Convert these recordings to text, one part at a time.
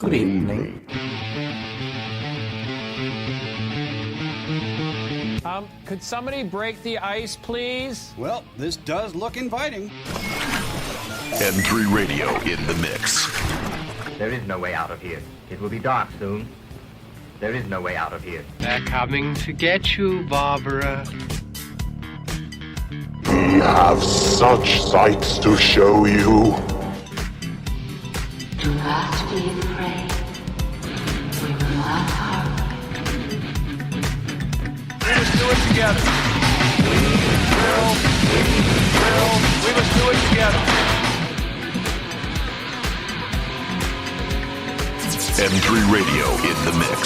Good evening. Could somebody break the ice, please? Well, this does look inviting. N3 Radio in the mix. There is no way out of here. It will be dark soon. There is no way out of here. They're coming to get you, Barbara. We have such sights to show you. Do not be afraid. We will not harm you. We must do it together. We must do it together. N3 Radio in the mix.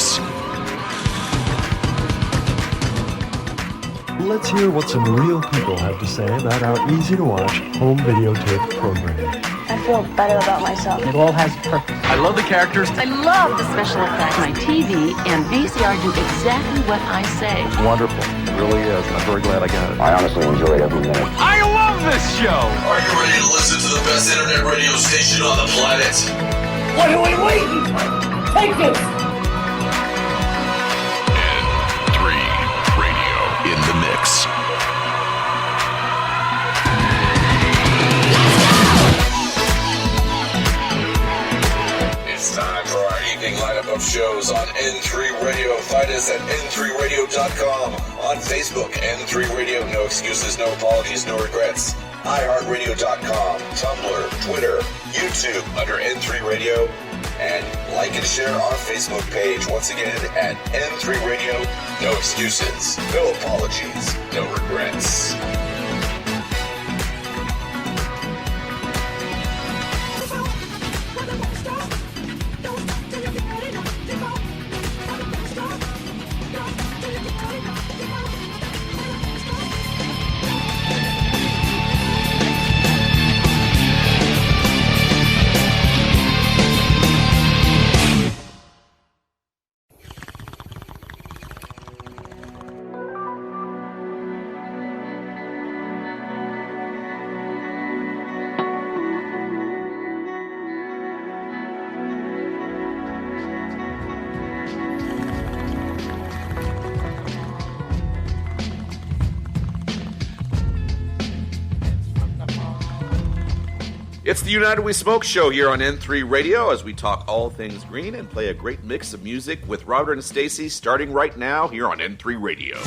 Let's hear what some real people have to say about our easy-to-watch home videotape program. I feel better about myself. It all has purpose. I love the characters. I love the special effects. My TV and VCR do exactly what I say. It's wonderful. It really is. I'm very glad I got it. I honestly enjoy every minute. I love this show. Are you ready to listen to the best internet radio station on the planet? What are we waiting for? Take this! N3 Radio in the mix. It's time for our evening lineup of shows on N3 Radio. Find us at n3radio.com. On Facebook, N3 Radio. No excuses, no apologies, no regrets. iHeartRadio.com, Tumblr, Twitter, YouTube under N3 Radio. And like and share our Facebook page once again at N3 Radio. No excuses, no apologies, no regrets. It's the United We Smoke show here on N3 Radio as we talk all things green and play a great mix of music with Robert and Stacy starting right now here on N3 Radio.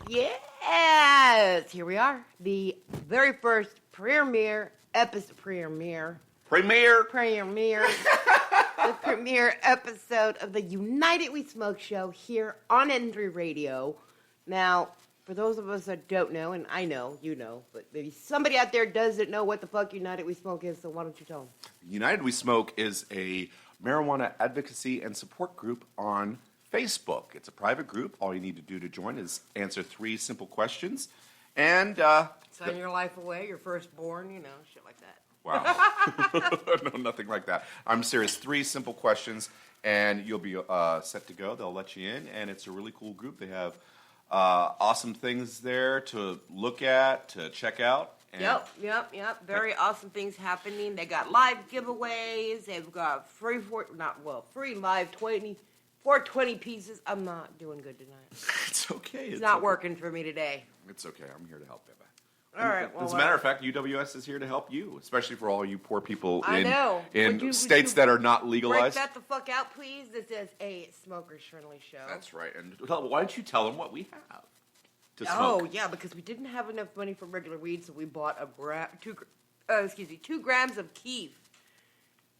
Yes, here we are. The very first premiere episode of the United We Smoke show here on N3 Radio. Now, for those of us that don't know, and I know, you know, but maybe somebody out there doesn't know what the fuck United We Smoke is, so why don't you tell them? United We Smoke is a marijuana advocacy and support group on Facebook. It's a private group. All you need to do to join is answer 3 simple questions. And sign your life away, your firstborn, you know, shit like that. Wow. No, nothing like that. I'm serious. 3 simple questions, and you'll be set to go. They'll let you in, and it's a really cool group. They have awesome things there to look at, to check out. And Yep. Very awesome things happening. They got live giveaways. They've got free live 420 pieces. I'm not doing good tonight. It's okay. It's not working for me today. It's okay. I'm here to help, Beba. All right. Well, as a matter of fact, UWS is here to help you, especially for all you poor people in states that are not legalized. Break that the fuck out, please. This is a smokers-friendly show. That's right. And why don't you tell them what we have to smoke? Oh, yeah, because we didn't have enough money for regular weed, so we bought 2 grams of keef.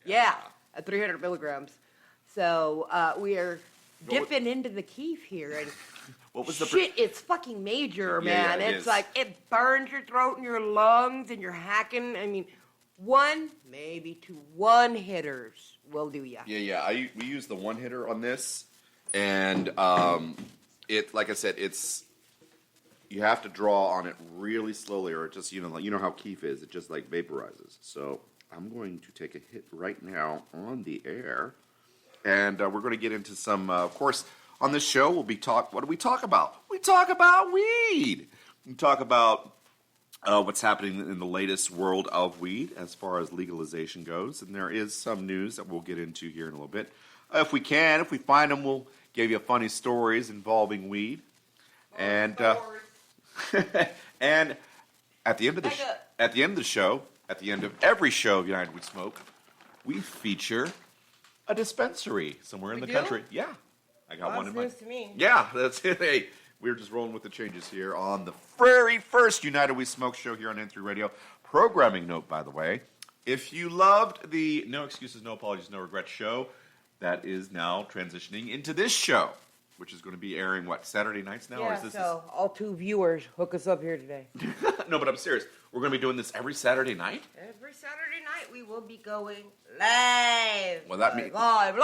Yeah, at 300 milligrams. So we are dipping into the keef here, and what was the shit, it's fucking major, man. Yeah, it's like, it burns your throat and your lungs, and you're hacking. I mean, 1, maybe 2 one-hitters will do ya. Yeah. We use the one-hitter on this, and it, like I said, it's, you have to draw on it really slowly, or it just, you know how keef is. It just like vaporizes. So I'm going to take a hit right now on the air, and we're going to get into some, of course, on this show, what do we talk about? We talk about weed. We talk about what's happening in the latest world of weed as far as legalization goes, and there is some news that we'll get into here in a little bit. If we find them, we'll give you funny stories involving weed. And and at the end of the show, at the end of every show of United We Smoke, we feature a dispensary somewhere in the country. Yeah, I got one in mind. To me. Yeah, that's it. Hey, we're just rolling with the changes here on the very first United We Smoke show here on N3 Radio. Programming note, by the way, if you loved the No Excuses, No Apologies, No Regrets show, that is now transitioning into this show, which is going to be airing, Saturday nights now? Yeah, or is this all 2 viewers hook us up here today. No, but I'm serious. We're going to be doing this every Saturday night? Every Saturday night we will be going live. Well, that means... Live!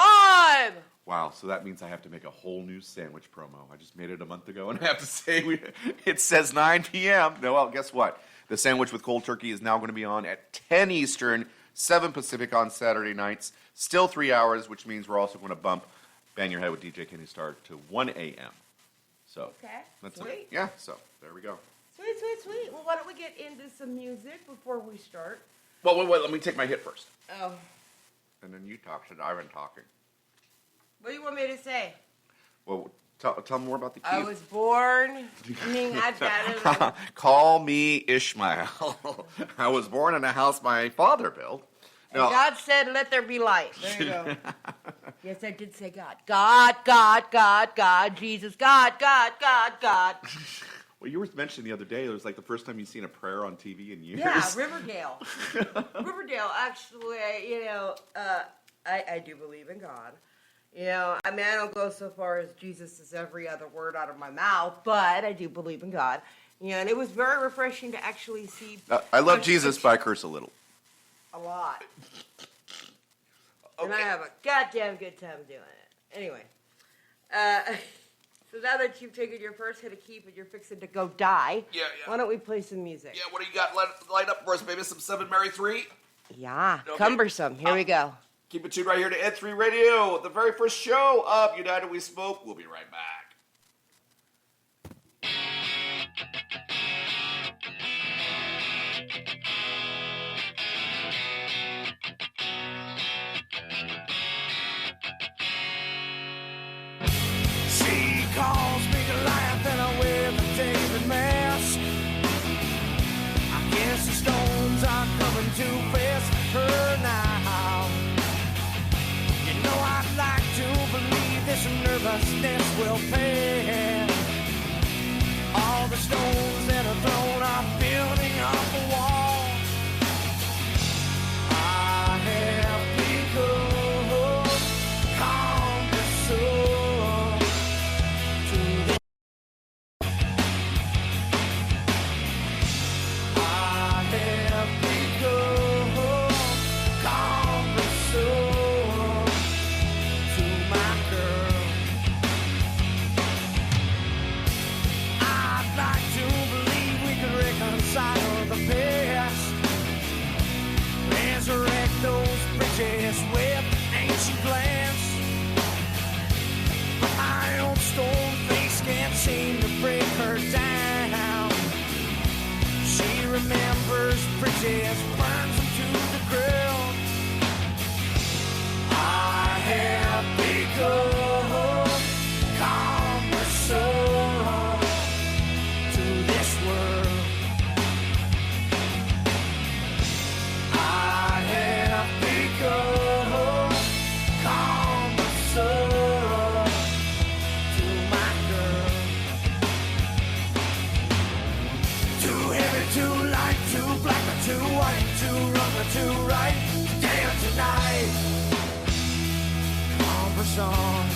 Wow, so that means I have to make a whole new sandwich promo. I just made it a month ago, and I have to say it says 9 p.m. No, well, guess what? The sandwich with cold turkey is now going to be on at 10 Eastern, 7 Pacific on Saturday nights. Still 3 hours, which means we're also going to bump Bang Your Head with DJ Kenny Star to 1 a.m. So okay, that's sweet. it. Yeah, so there we go. Sweet. Well, why don't we get into some music before we start? Well, wait, let me take my hit first. Oh. And then you talk, since I've been talking. What do you want me to say? Well, tell me more about the key. I was born. Call me Ishmael. I was born in a house my father built. And God said, let there be light. There you go. Yes, I did say God. God, Jesus, God. Well, you were mentioning the other day, it was like the first time you've seen a prayer on TV in years. Yeah, Riverdale. Actually, I do believe in God. I mean, I don't go so far as Jesus is every other word out of my mouth, but I do believe in God. And it was very refreshing to actually see. I love Jesus, but I curse a little. A lot. Okay. And I have a goddamn good time doing it. Anyway. So now that you've taken your first hit of keep and you're fixing to go die, why don't we play some music? Yeah, what do you got light up for us, baby? Some 7 Mary 3? Yeah, okay. Cumbersome. Here we go. Keep it tuned right here to N3 Radio, the very first show of United We Smoke. We'll be right back. She calls me Goliath and I wear the David mask. I guess the stones are coming to face her now. You know I'd like to believe this nervousness will pass. All the stones that are thrown are building up a wall. I have become calm the soul to the I have become calm the soul to my girl. I'd like to believe we could reconcile the past, resurrect those bridges with ancient plans. But my own stone face can't seem to break her down. She remembers bridges, burns them to the ground. I have become calm the soul to this world. I have become calm the soul to my girl. Too heavy, too light, too black or too white, too wrong or too right. Today or tonight, cumbersome.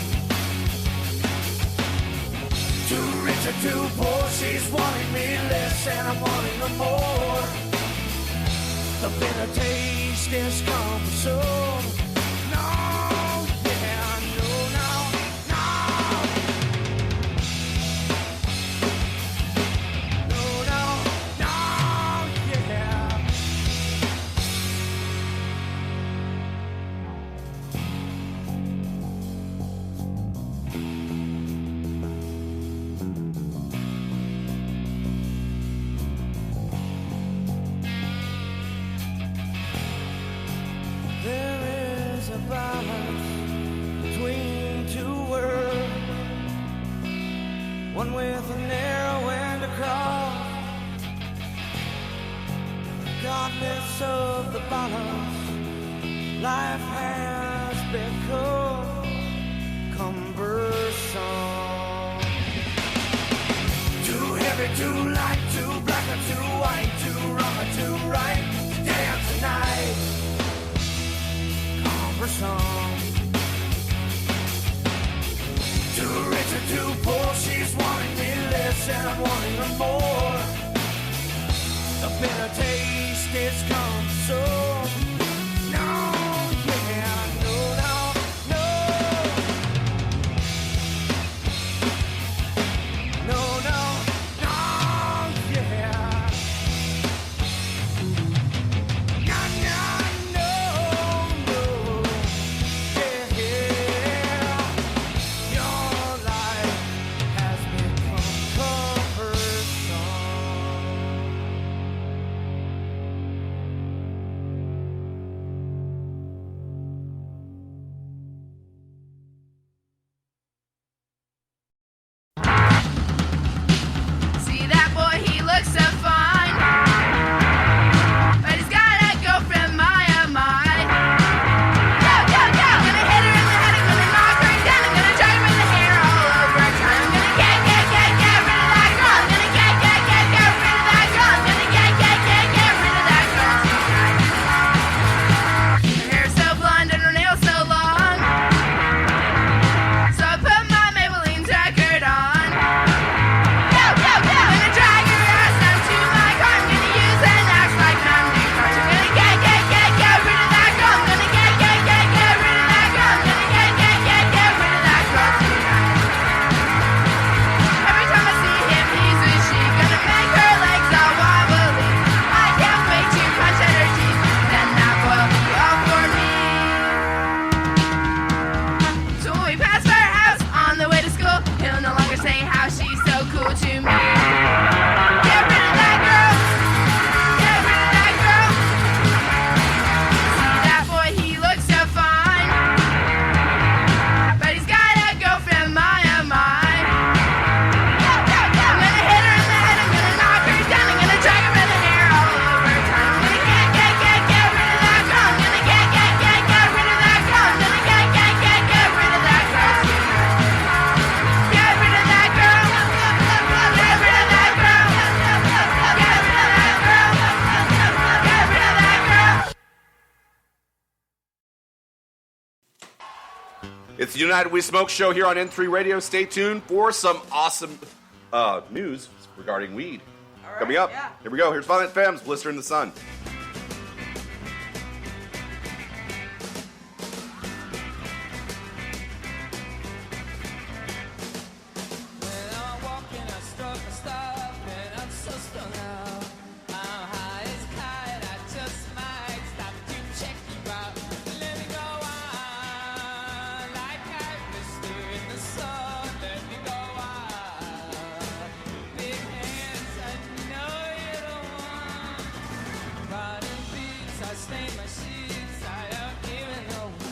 Too rich or too poor, she's wanting me less and I'm wanting her more. The bitter taste is cumbersome. No, yeah, no, yeah. one with a narrow end across. Regardless of the balance, life has become cumbersome. Too heavy, too light, too black or too white, too wrong or too right, today or tonight, cumbersome. Too rich or too poor, she's wanting me less and I'm wanting her more. The bitter taste is cumbersome. No, yeah, no, no, no. No, no, no, yeah. No, no, no, no. Yeah, yeah. Your life has become cumbersome. See that boy, he looks so fine, but he's got a girlfriend, my oh my. Go, go, go! I'm gonna hit her in the head, I'm gonna knock her down, I'm gonna drag her in the hair all over town. I'm gonna get rid of that girl. I'm gonna get rid of that girl. I'm gonna get rid of that girl tonight. Her hair's so blonde and her nails so long, so I put my Maybelline record on. Go, go, go! I'm gonna drag her ass down to my car. I'm gonna use an axe like I'm new cars. I'm gonna get rid of that girl. I'm gonna get rid of that girl. I'm gonna get rid of that girl tonight. Every time I see him, he's a she. Gonna make her legs all wobbly. I can't wait to punch at her teeth. Then that boy'll be all for me. So when we pass by her house on the way to school, he'll no longer say how she's so cool to me. Get rid of that girl. Get rid of that girl. See that boy, he looks so fine, but he's got a girlfriend, my oh my. Go, go, go! I'm gonna hit her in the head, I'm gonna knock her down, I'm gonna drag her by the hair all over town. I'm gonna get rid of that girl. I'm gonna get rid of that girl. I'm gonna get rid of that girl tonight. Get rid of that girl. Get rid of that girl. Get rid of that girl. Get rid of that girl. It's the United We Smoke show here on N3 Radio. Stay tuned for some awesome news regarding weed. Coming up. yeah. Here we go. Here's Violent Femmes, Blister in the Sun. When I'm walking, I struck a stop, and I'm so stoned out. I'm high as kite, I just might stop to check you out. Let me go on, like I blister in the sun. Let me go on. Big hands, I know you don't want. Riding beats, I stain my sheets, I don't even know why.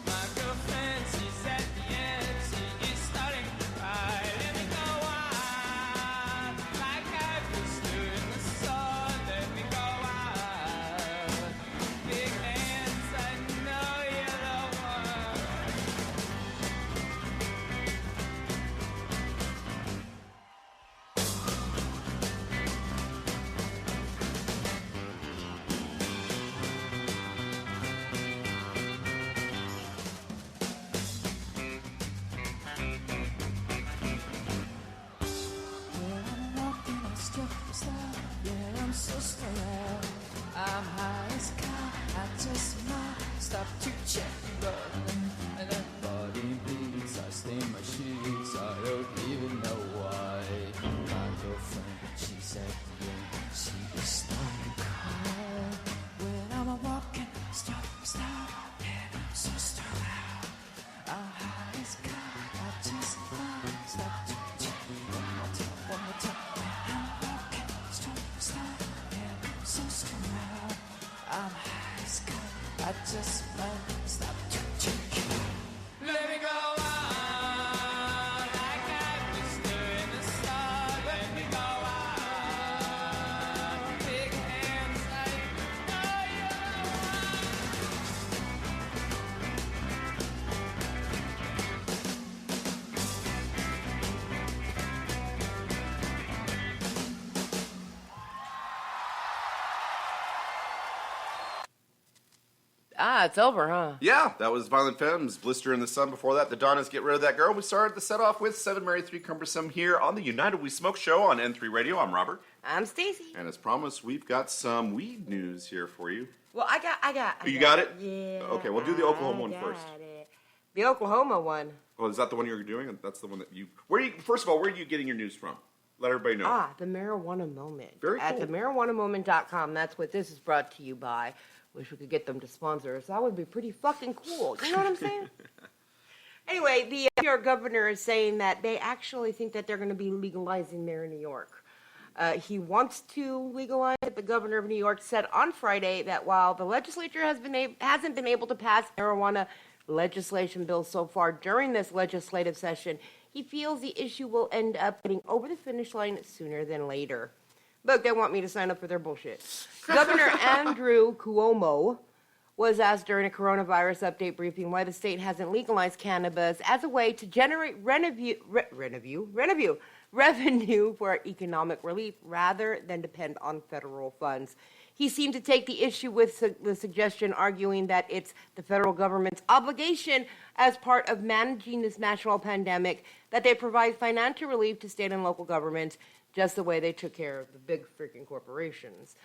My girlfriend, she's at the end, she is starting to cry. Let me go on, like I blister in the sun. Let me go on. Big hands, I know you don't want. When I'm walking, I struck a stop. Yeah, I'm so stoned out. I'm high as kite, I just might stop to check you out. And that body bleeds, I stain my sheets, I don't even know why. My girlfriend, she said, yeah, she is starting to cry. When I'm walking, stop, yeah, I'm so stoned out. I'm high as kite, I just might stop to check you out. One more time. When I'm walking, stop, yeah, I'm so stoned out. I'm high as kite, I just might stop to check you out. Let me go on, like I blister It's over, huh? Yeah, that was Violent Femmes, Blister in the Sun. Before that, the Donnas, Get Rid of That Girl. We started the set off with 7 Married 3 Cumbersome here on the United We Smoke show on N3 Radio. I'm Robert. I'm Stacy. And as promised, we've got some weed news here for you. Well, I got You got it? Yeah. Okay, we'll do the Oklahoma one first. It. The Oklahoma one. Well, is that the one you're doing? That's the one that you... First of all, where are you getting your news from? Let everybody know. The Marijuana Moment. Very cool. At themarijuanamoment.com. That's what this is brought to you by. Wish we could get them to sponsor us. That would be pretty fucking cool. You know what I'm saying? Anyway, the New York governor is saying that they actually think that they're going to be legalizing there in New York. He wants to legalize it. The governor of New York said on Friday that while the legislature hasn't been able to pass marijuana legislation bills so far during this legislative session, he feels the issue will end up getting over the finish line sooner than later. Look, they want me to sign up for their bullshit. Governor Andrew Cuomo was asked during a coronavirus update briefing why the state hasn't legalized cannabis as a way to generate revenue for economic relief rather than depend on federal funds. He seemed to take the issue with the suggestion, arguing that it's the federal government's obligation as part of managing this national pandemic that they provide financial relief to state and local governments just the way they took care of the big freaking corporations.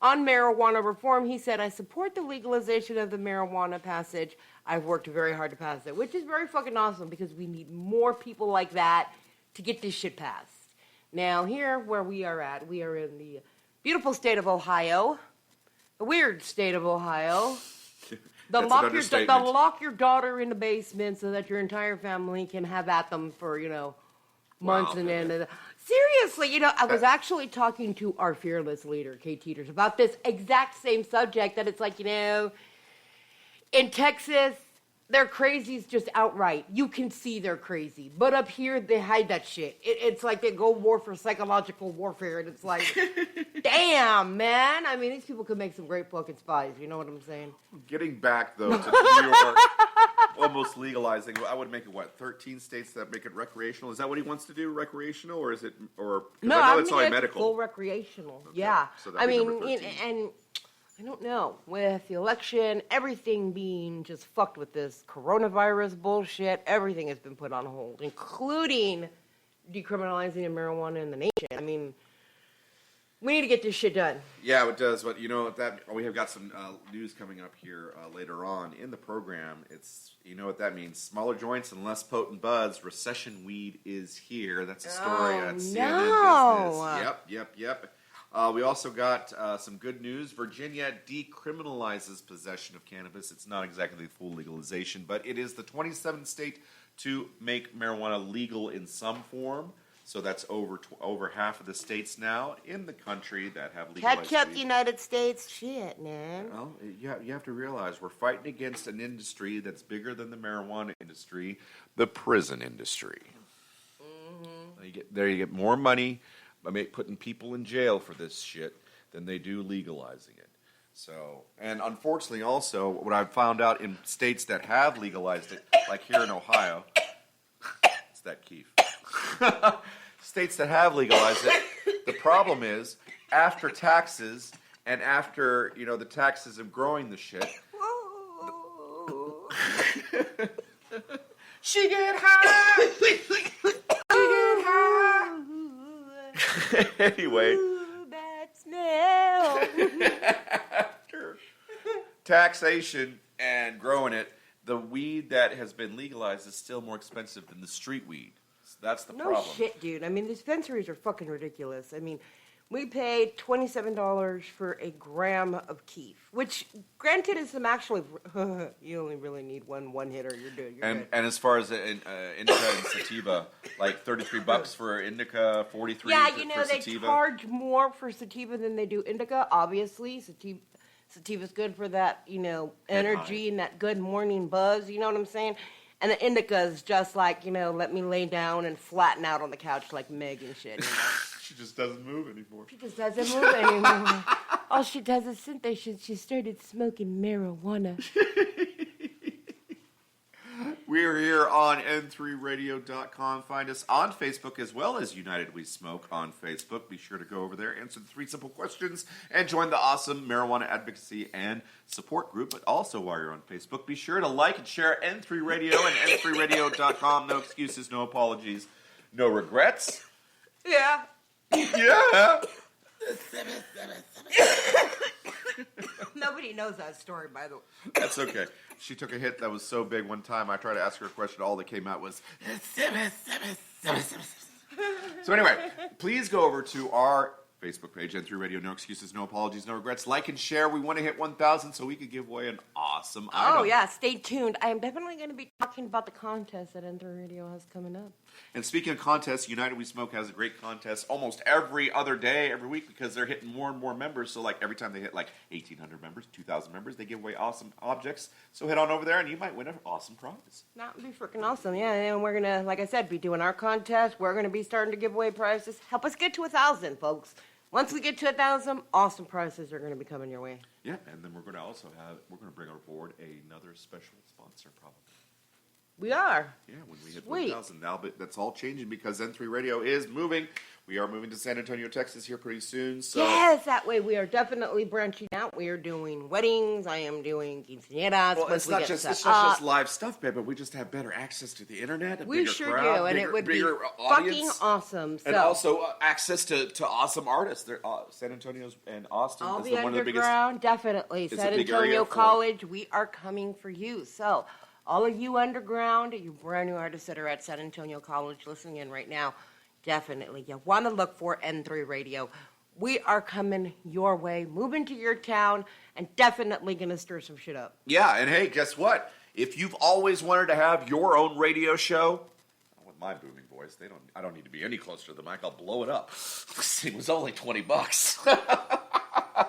On marijuana reform, he said, I support the legalization of the marijuana passage. I've worked very hard to pass it, which is very fucking awesome because we need more people like that to get this shit passed. Now, here where we are at, we are in the beautiful state of Ohio, the weird state of Ohio. Lock your daughter in the basement so that your entire family can have at them for, months and then. Seriously, I was actually talking to our fearless leader, Kate Teeters, about this exact same subject, that it's like, in Texas, they're crazies just outright. You can see they're crazy. But up here, they hide that shit. It's like they go war for psychological warfare, and it's like, damn, man. I mean, these people could make some great fucking spies. You know what I'm saying? Getting back, though, to New York, almost legalizing, I would make it, 13 states that make it recreational? Is that what he wants to do, recreational, or is it, No, I know it's only medical. Full recreational, Okay. yeah. So I mean, and I don't know, with the election, everything being just fucked with this coronavirus bullshit, everything has been put on hold, including decriminalizing of marijuana in the nation. I mean, we need to get this shit done. Yeah, it does. But we have got some news coming up here later on in the program. It's what that means: smaller joints and less potent buds. Recession weed is here. That's a story at CNN Business. Yep. We also got some good news. Virginia decriminalizes possession of cannabis. It's not exactly full legalization, but it is the 27th state to make marijuana legal in some form. So that's over half of the states now in the country that have legalized Catch up, weed. United States. Shit, man. Well, you have to realize we're fighting against an industry that's bigger than the marijuana industry, the prison industry. Mm-hmm. You get more money by putting people in jail for this shit than they do legalizing it. So, and unfortunately also, what I've found out in states that have legalized it, like here in Ohio, it's that Keef. States that have legalized it, the problem is, after taxes and after, the taxes of growing the shit, she get high! Anyway. Ooh, that smell. After taxation and growing it, the weed that has been legalized is still more expensive than the street weed. So that's the problem. No shit, dude. I mean, dispensaries are fucking ridiculous. I mean, we paid $27 for a gram of keef, which, granted, is some actually. You only really need one hitter. You're good. And as far as indica and sativa, like $33 for indica, $43 for they sativa. charge more for sativa than they do indica. Obviously, sativa's good for that, energy and that good morning buzz. You know what I'm saying? And the indica is just like, let me lay down and flatten out on the couch like Meg and shit. She just doesn't move anymore. She just doesn't move anymore. All she does is since she started smoking marijuana. We are here on N3Radio.com. Find us on Facebook as well as United We Smoke on Facebook. Be sure to go over there, answer the 3 simple questions, and join the awesome marijuana advocacy and support group. But also, while you're on Facebook, be sure to like and share N3 Radio and N3Radio.com. No excuses, no apologies, no regrets. Yeah. Yeah. Nobody knows that story, by the way. That's okay. She took a hit that was so big one time. I tried to ask her a question. All that came out was... So anyway, please go over to our Facebook page, N3 Radio. No excuses, no apologies, no regrets. Like and share. We want to hit 1,000 so we could give away an awesome item. Oh, yeah. Stay tuned. I am definitely going to be talking about the contest that N3 Radio has coming up. And speaking of contests, United We Smoke has a great contest almost every other day, every week, because they're hitting more and more members. So, like, every time they hit, 1,800 members, 2,000 members, they give away awesome objects. So head on over there, and you might win an awesome prize. That would be freaking awesome, yeah. And we're going to, like I said, be doing our contest. We're going to be starting to give away prizes. Help us get to 1,000, folks. Once we get to 1,000, awesome prizes are going to be coming your way. Yeah, and then we're going to also we're going to bring aboard another special sponsor, probably. We are. Yeah, when we hit 1,000 now, but that's all changing because N3 Radio is moving. We are moving to San Antonio, Texas here pretty soon. So yes, that way we are definitely branching out. We are doing weddings. I am doing quinceañeras. Well, it's not just live stuff, babe, but we just have better access to the internet. We sure do, and it would be fucking awesome. And also access to awesome artists. San Antonio's and Austin all is the one of the biggest. Underground, definitely. San Antonio College, we are coming for you. So all of you underground, you brand new artists that are at San Antonio College listening in right now, definitely you want to look for N3 Radio. We are coming your way, moving to your town, and definitely going to stir some shit up. Yeah, and hey, guess what? If you've always wanted to have your own radio show, with my booming voice, I don't need to be any closer to the mic. I'll blow it up. It was only $20.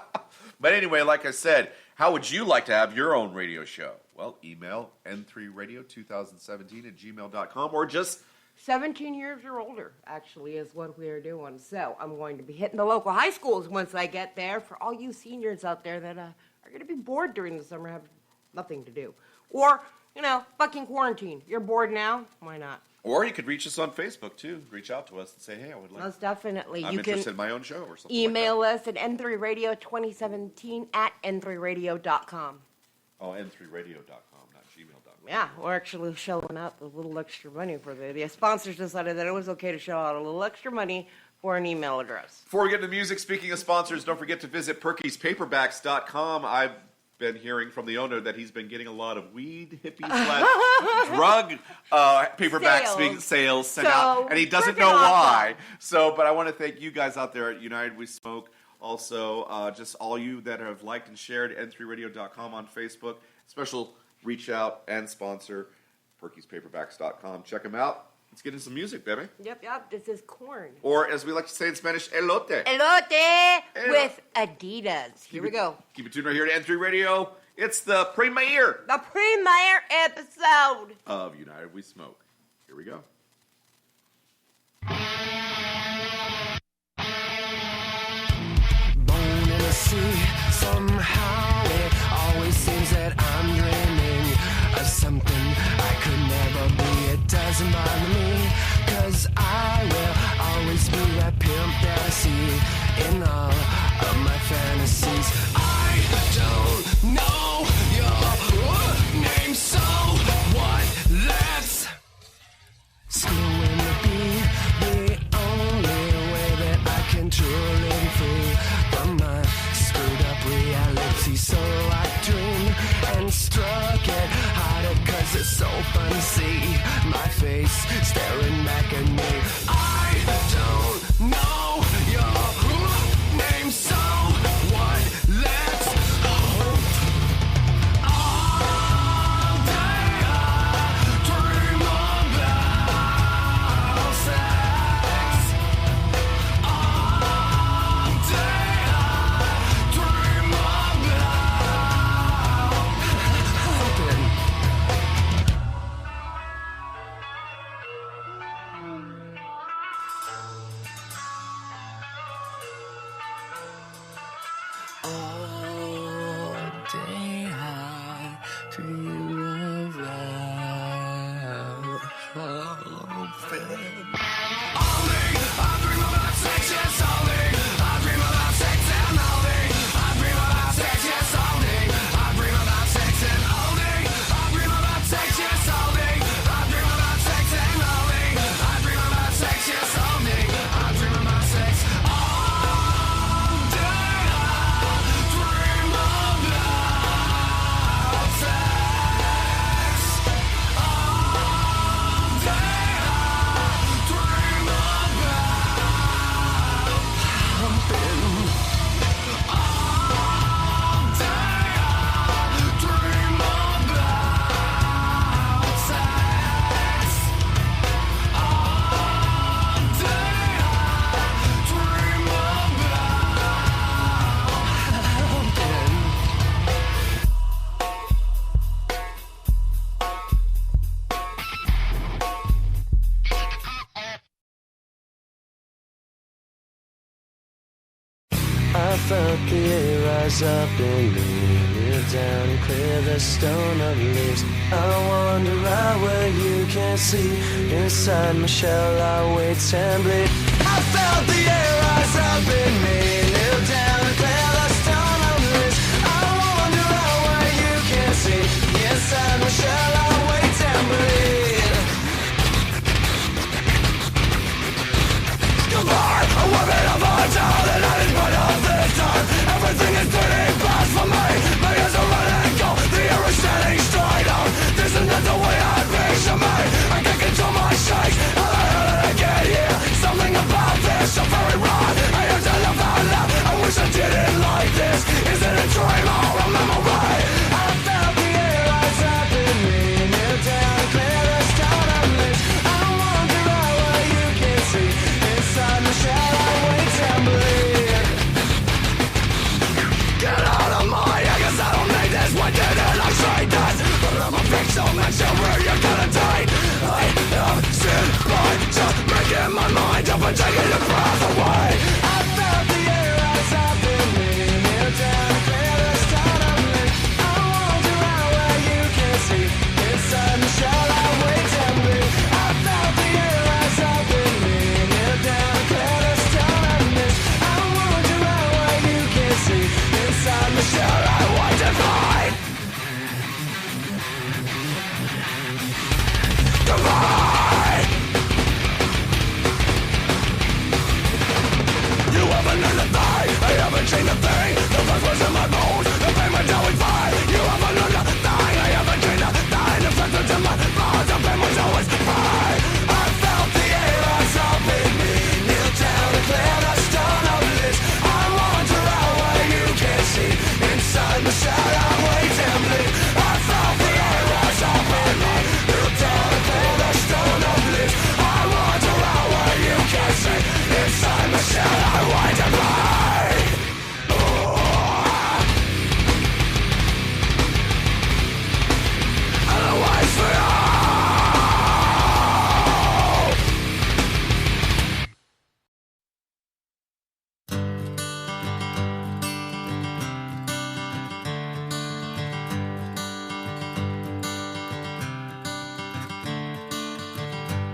But anyway, like I said, how would you like to have your own radio show? Well, email n3radio2017@gmail.com or just 17 years or older, actually, is what we are doing. So I'm going to be hitting the local high schools once I get there for all you seniors out there that are going to be bored during the summer, have nothing to do. Or, fucking quarantine. You're bored now? Why not? Or you could reach us on Facebook, too. Reach out to us and say, hey, I would like... Most definitely. I'm interested in my own show or something email us at n3radio2017@n3radio.com. Oh, n3radio.com, not gmail.com. Yeah, we're actually showing out a little extra money for the sponsors decided that it was okay to show out a little extra money for an email address. Before we get into music, speaking of sponsors, don't forget to visit Perky'sPaperbacks.com. I've been hearing from the owner that he's been getting a lot of weed, hippie, drug paperbacks sales sent out, and he doesn't know why. So, but I want to thank you guys out there at United We Smoke. Also, just all you that have liked and shared n3radio.com on Facebook. Special reach out and sponsor, Perky'sPaperbacks.com. Check them out. Let's get into some music, baby. Yep. This is corn. Or, as we like to say in Spanish, elote. Elote with Adidas. Here we go. Keep it tuned right here to N3 Radio. It's the premiere. The premiere episode of United We Smoke. Here we go. Somehow it always seems that I'm dreaming of something I could never be. It doesn't bother me, 'cause I will always be that pimp that I see in all of my fantasies. I don't know your name, so what? Let's screw in the beat, the only way that I can truly be free from my screwed up reality. So I dream and struck it harder, 'cause it's so fun to see my face staring back at me. I don't know your name, so what? Let's hope all day I dream about sex. All day I dream about hoping. All day I dream of love. rise up and kneel down and clear the stone of leaves. I wander out where you can't see. Inside my shell I wait and bleed. I felt the air rise up in me. Kneel down and clear the stone of leaves. I wander out where you can't see. Inside my shell I wait and bleed. Goodbye, a woman of our town, and I didn't put up this time. Everything is turning fast for me. My ears are running cold, the air is standing straight up. This is not the way I picture me. I can't control my shakes. How the hell did I get here? Something about this so very wrong. I heard to laugh out loud. I wish I didn't like this. Is it a dream or a memory? I felt the air rise up in me. Kneel down, clear the stone of leaves. I wander out where you can't see. Inside my shell I wait and bleed. Get out of my, I guess I don't need this. Why didn't I say this? But I'm a pixel man, so where you gonna die? I have seen by just making my mind up and taking your breath away. I felt the air rise up in me. Kneel down, clear the stone of leaves. I wander out where you can't see. Inside my shell I wait and bleed. I felt the air rise up in me. Kneel down, clear the stone of leaves. I wander out where you can't see. Inside my shell I wait and bleed. Goodbye. You haven't learned a thing. I haven't changed a thing. The first was in my bones. The pain was always fine. You haven't learned a thing. I haven't changed a thing. The first was in my bones. The pain was always fine. I felt the air rise up in me. Kneel down and clear the stone of leaves. I wander out where you can't see. Inside my shell I wait and bleed. I felt the air rise up in me. Kneel down and clear the stone of leaves. I wander out where you can't see. Inside my shell I wait and bleed. And I wait for you.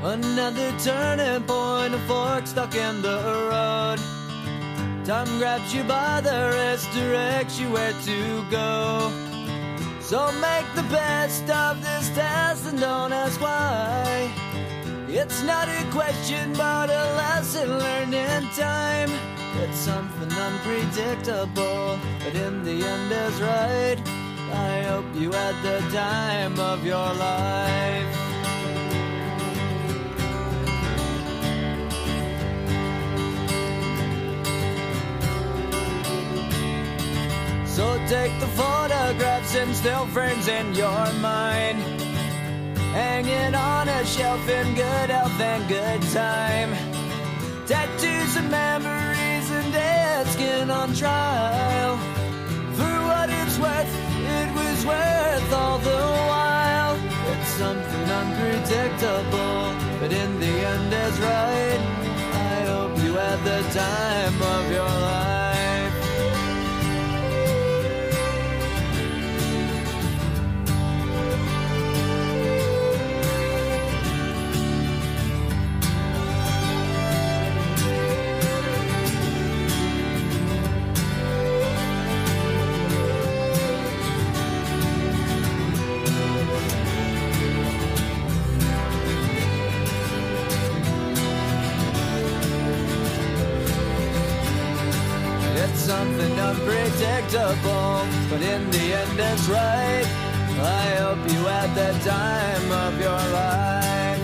Another turning point, a fork stuck in the road. Time grabs you by the wrist, directs you where to go. So make the best of this test and don't ask why. It's not a question but a lesson learned in time. It's something unpredictable, but in the end is right. I hope you had the time of your life. So take the photographs and still frames in your mind, hanging on a shelf in good health and good time. Tattoos and memories and dead skin on trial. For what it's worth, it was worth all the while. It's something unpredictable, but in the end is right. I hope you had the time of your life. Something unpredictable, but in the end it's right. I hope you had the time of your life.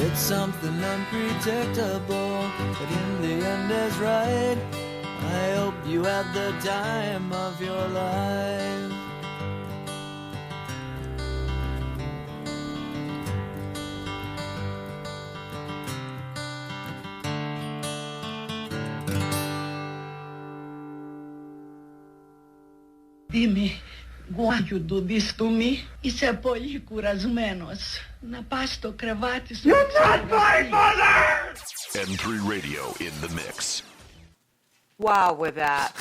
It's something unpredictable, but in the end is right. I hope you had the time of your life. Dime, guaio do bistumi, isso é poli curas menos. Να πας στο κρεβάτι σου. You're not my mother! N3 Radio in the mix. Wow, with that.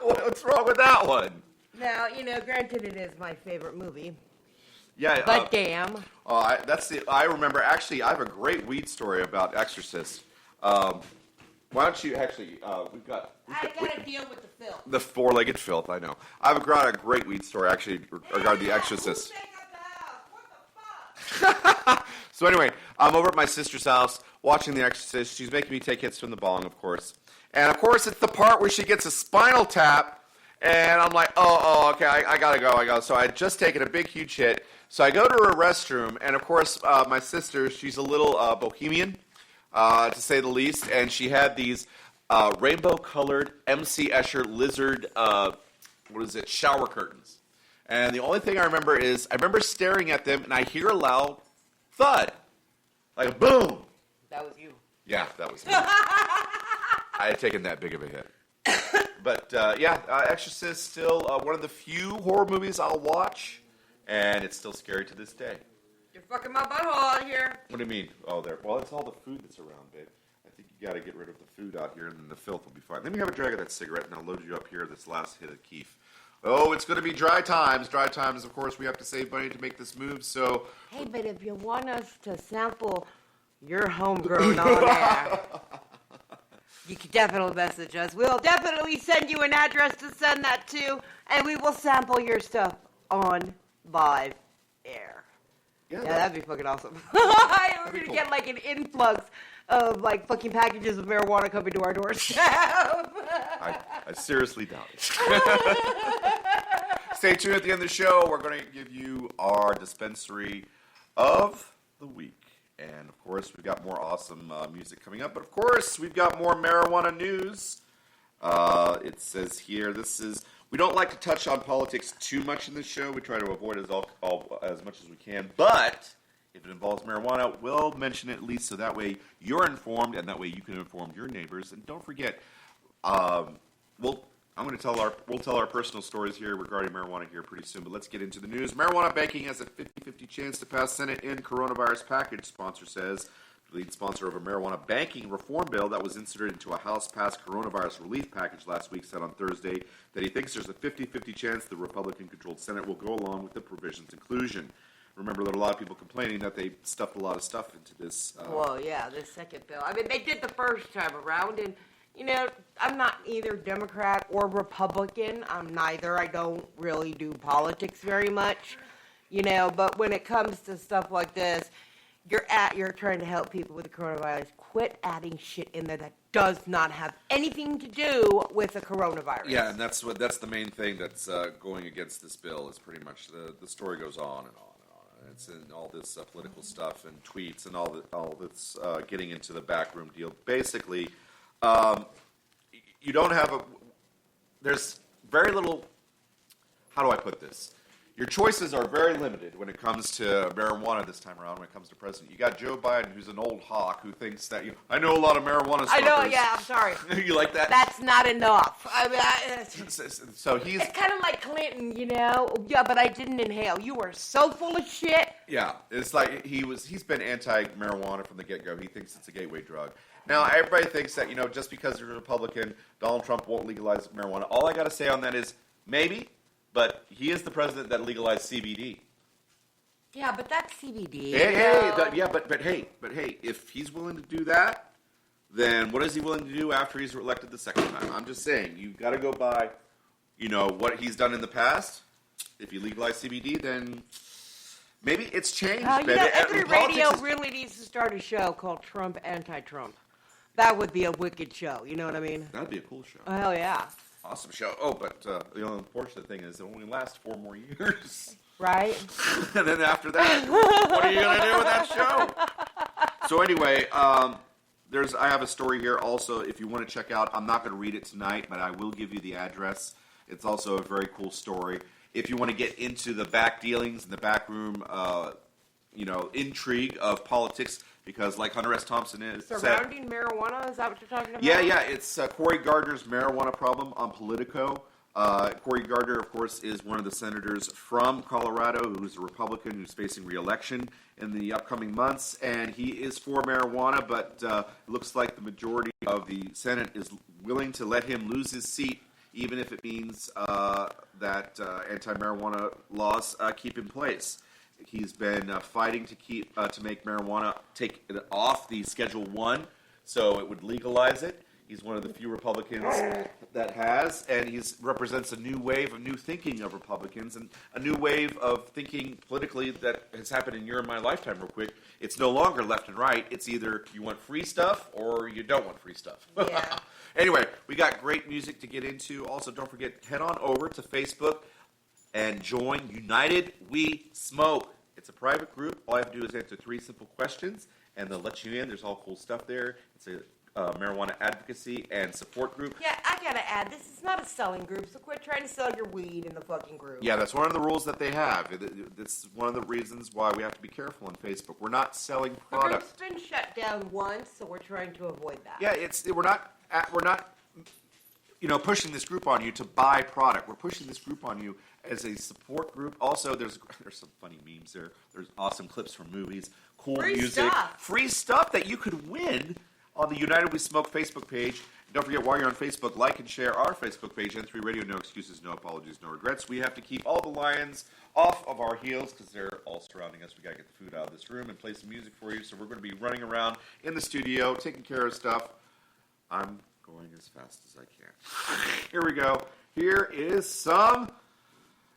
What's wrong with that one? Now, granted it is my favorite movie. Yeah, but damn. I remember, actually, I have a great weed story about Exorcist. Why don't you, actually, we've got I gotta deal with the filth. the four-legged filth, I know. I've got a great weed story, actually, regarding the Exorcist. So anyway, I'm over at my sister's house watching The Exorcist. She's making me take hits from the bong, of course. And, of course, it's the part where she gets a spinal tap, and I'm like, okay, I gotta go. So I had just taken a big, huge hit. So I go to her restroom, and, of course, my sister, she's a little bohemian, to say the least, and she had these rainbow-colored MC Escher lizard, shower curtains. And the only thing I remember is, I remember staring at them, and I hear a loud thud. Like a boom. That was you. Yeah, that was me. I had taken that big of a hit. But, Exorcist still one of the few horror movies I'll watch, and it's still scary to this day. You're fucking my butthole out here. What do you mean? Oh, there. Well, it's all the food that's around, babe. I think you got to get rid of the food out here, and then the filth will be fine. Let me have a drag of that cigarette, and I'll load you up here this last hit of Keef. Oh, it's going to be dry times. Dry times, of course, we have to save money to make this move, so... Hey, but if you want us to sample your homegrown on air, you can definitely message us. We'll definitely send you an address to send that to, and we will sample your stuff on live air. Yeah, that'd be fucking awesome. We're going to get like an influx of like fucking packages of marijuana coming to our doorstep. I seriously doubt it. Stay tuned at the end of the show. We're going to give you our dispensary of the week. And, of course, we've got more awesome music coming up. But, of course, we've got more marijuana news. It says here, we don't like to touch on politics too much in this show. We try to avoid it as much as we can. But if it involves marijuana, we'll mention it at least so that way you're informed and that way you can inform your neighbors. And don't forget, we'll tell our personal stories here regarding marijuana here pretty soon, but let's get into the news. Marijuana banking has a 50-50 chance to pass Senate in coronavirus package, sponsor says. The lead sponsor of a marijuana banking reform bill that was inserted into a House-passed coronavirus relief package last week said on Thursday that he thinks there's a 50-50 chance the Republican-controlled Senate will go along with the provision's inclusion. Remember, there are a lot of people complaining that they stuffed a lot of stuff into this. Well, yeah, this second bill. I mean, they did the first time around, and I'm not either Democrat or Republican. I'm neither. I don't really do politics very much, but when it comes to stuff like this, you're trying to help people with the coronavirus. Quit adding shit in there that does not have anything to do with the coronavirus. Yeah, and that's the main thing that's going against this bill is pretty much the story goes on and on. It's in all this political stuff and tweets and all this getting into the backroom deal. Basically, you don't have there's very little, how do I put this? Your choices are very limited when it comes to marijuana this time around, when it comes to president. You got Joe Biden, who's an old hawk, who thinks that, I know a lot of marijuana smokers. I know, yeah, I'm sorry. You like that? That's not enough. I mean, so he's... It's kind of like Clinton, Yeah, but I didn't inhale. You were so full of shit. Yeah, it's like he's been anti-marijuana from the get-go. He thinks it's a gateway drug. Now, everybody thinks that, just because you're a Republican, Donald Trump won't legalize marijuana. All I got to say on that is, maybe... But he is the president that legalized CBD. Yeah, but that's CBD. But hey, if he's willing to do that, then what is he willing to do after he's elected the second time? I'm just saying, you've got to go by, what he's done in the past. If you legalize CBD, then maybe it's changed. Every radio really needs to start a show called Trump Anti-Trump. That would be a wicked show. You know what I mean? That'd be a cool show. Oh, hell yeah. Awesome show. Oh, but the unfortunate thing is it only lasts 4 more years. Right. And then after that, what are you going to do with that show? So anyway, I have a story here also if you want to check out. I'm not going to read it tonight, but I will give you the address. It's also a very cool story. If you want to get into the back dealings and the backroom, intrigue of politics, because like Hunter S. Thompson surrounding marijuana, is that what you're talking about? Yeah, it's Cory Gardner's marijuana problem on Politico. Cory Gardner, of course, is one of the senators from Colorado who's a Republican who's facing re-election in the upcoming months, and he is for marijuana, but it looks like the majority of the Senate is willing to let him lose his seat, even if it means that anti-marijuana laws keep in place. He's been fighting to make marijuana take it off the Schedule 1, so it would legalize it. He's one of the few Republicans that has, and he represents a new wave of new thinking of Republicans and a new wave of thinking politically that has happened in your and my lifetime real quick. It's no longer left and right. It's either you want free stuff or you don't want free stuff. Yeah. Anyway, we got great music to get into. Also, don't forget, head on over to Facebook and join United We Smoke. It's a private group. All you have to do is answer 3 simple questions, and they'll let you in. There's all cool stuff there. It's a marijuana advocacy and support group. Yeah, I gotta add, this is not a selling group, so quit trying to sell your weed in the fucking group. Yeah, that's one of the rules that they have. That's one of the reasons why we have to be careful on Facebook. We're not selling products. The group's been shut down once, so we're trying to avoid that. Yeah, we're not pushing this group on you to buy product. We're pushing this group on you as a support group. Also, there's some funny memes there. There's awesome clips from movies, cool music, free stuff that you could win on the United We Smoke Facebook page. And don't forget, while you're on Facebook, like and share our Facebook page, N3 Radio, no excuses, no apologies, no regrets. We have to keep all the lions off of our heels because they're all surrounding us. We got to get the food out of this room and play some music for you. So we're going to be running around in the studio, taking care of stuff. I'm going as fast as I can. Here we go. Here is some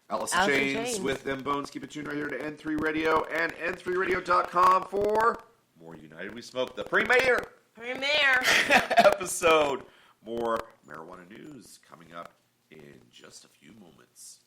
Alice in Chains with Them Bones. Keep it tuned right here to N3 Radio and N3Radio.com for more United We Smoke, the premiere episode. More marijuana news coming up in just a few moments.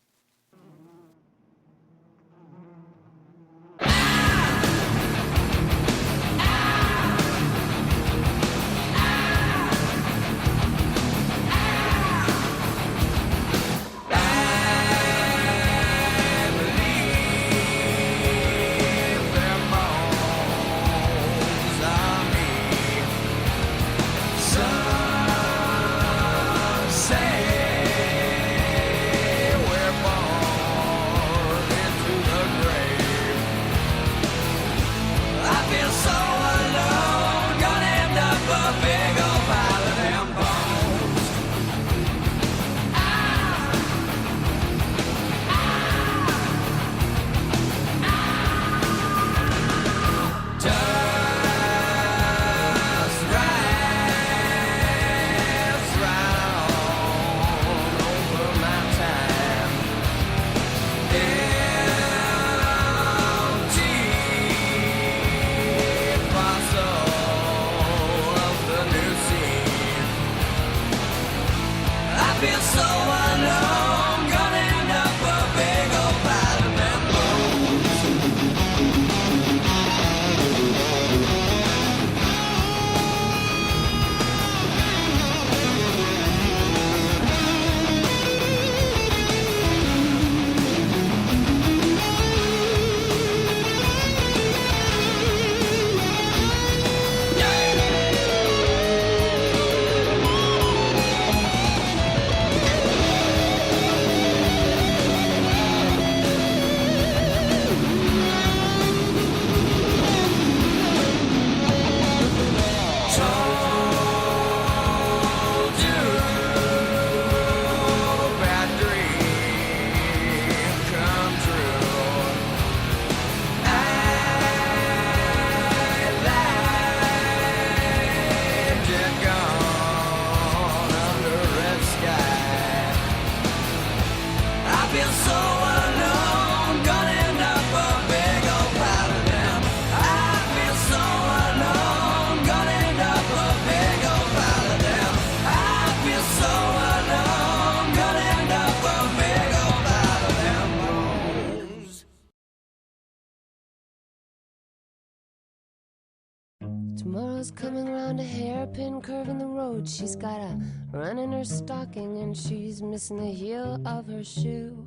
Tomorrow's coming round a hairpin curve in the road. She's got a run in her stocking and she's missing the heel of her shoe.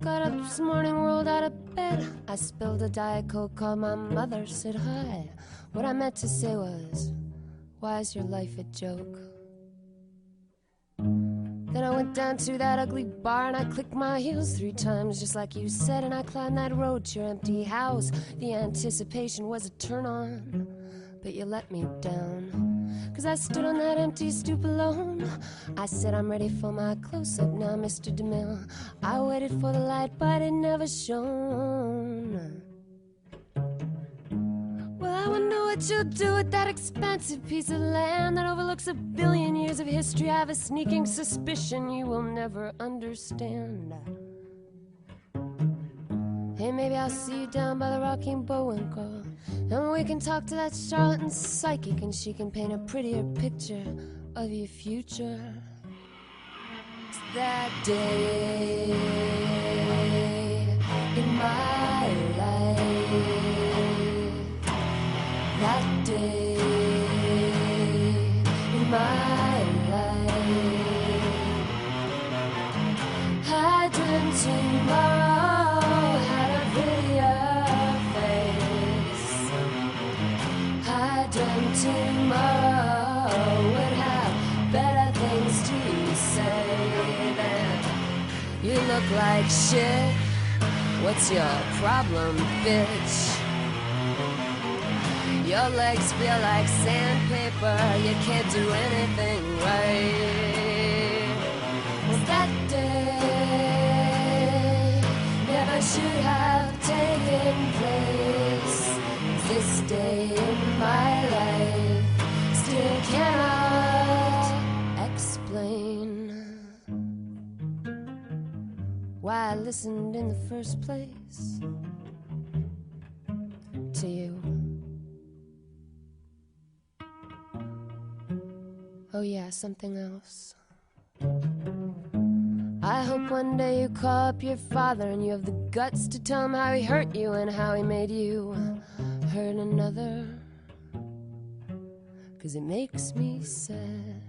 Got up this morning, rolled out of bed. I spilled a Diet Coke, called my mother, said hi. What I meant to say was, why is your life a joke? Then I went down to that ugly bar and I clicked my heels 3 times, just like you said, and I climbed that road to your empty house. The anticipation was a turn on, but you let me down. 'Cause I stood on that empty stoop alone. I said I'm ready for my close-up now, Mr. DeMille. I waited for the light, but it never shone. Well, I wonder what you'll do with that expansive piece of land that overlooks 1 billion years of history. I have a sneaking suspicion you will never understand. Hey, maybe I'll see you down by the Rocky and Bullwinkle, and we can talk to that charlatan psychic, and she can paint a prettier picture of your future. It's that day in my life, that day in my life. I dreamt tomorrow had a prettier face. I dreamt tomorrow would have better things to say than you look like shit. What's your problem, bitch? Your legs feel like sandpaper. You can't do anything right. Was that day never should have taken place? This day in my life still cannot explain why I listened in the first place to you. Oh yeah, something else. I hope one day you call up your father and you have the guts to tell him how he hurt you and how he made you hurt another. 'Cause it makes me sad.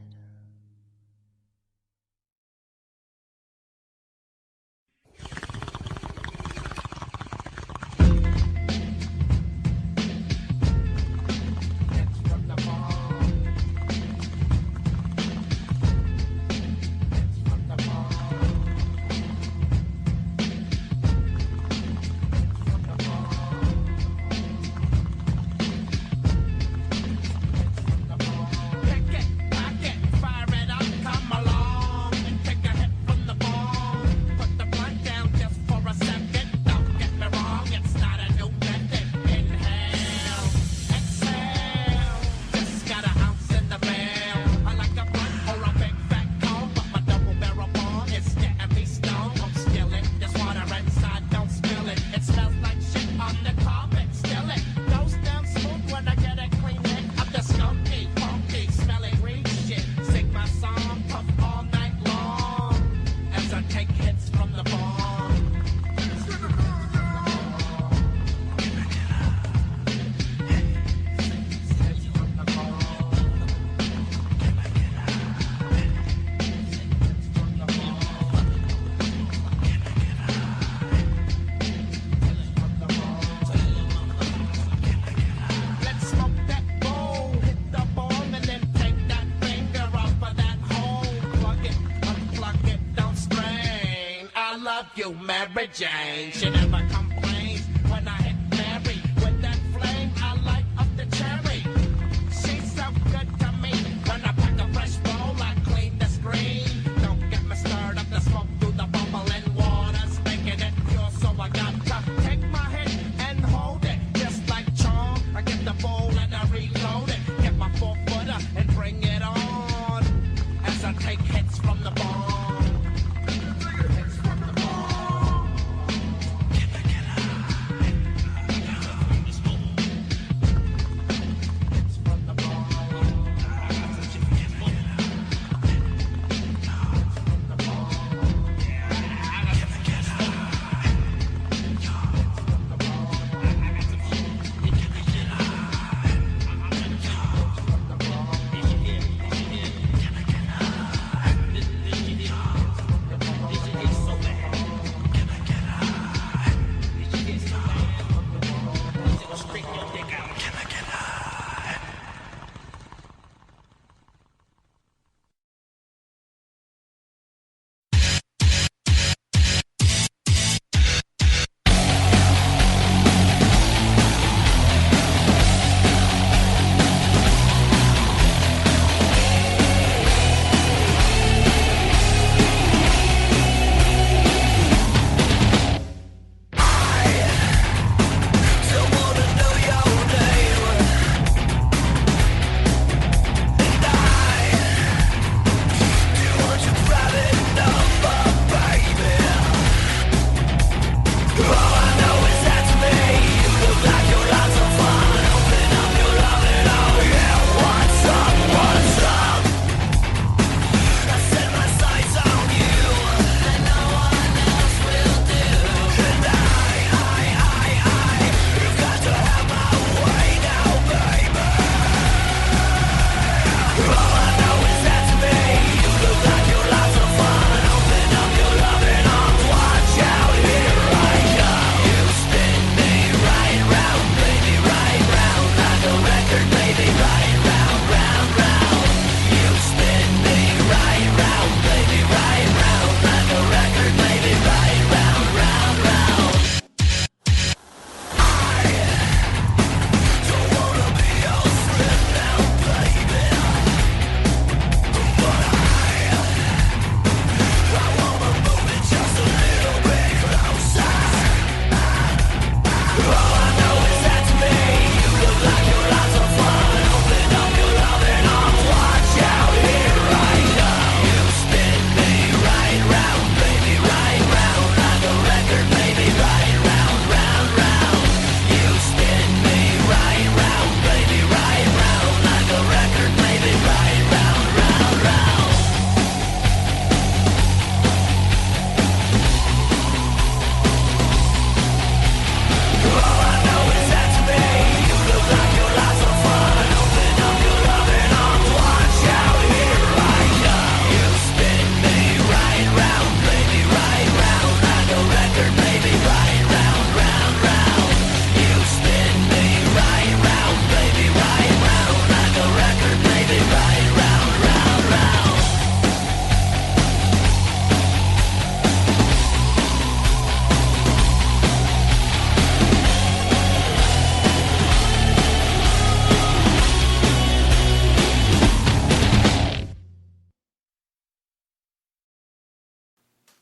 You, Mary Jane, she never complains when I hit Mary with that flame. I light up the cherry. She's so good to me. When I pack a fresh bowl, I clean the screen. Don't get me stirred up the smoke through the bubbling waters, making it pure. So I got to take my hit and hold it, just like charm. I get the bowl and I reload it. Get my 4-footer and bring it on as I take hits from the bomb.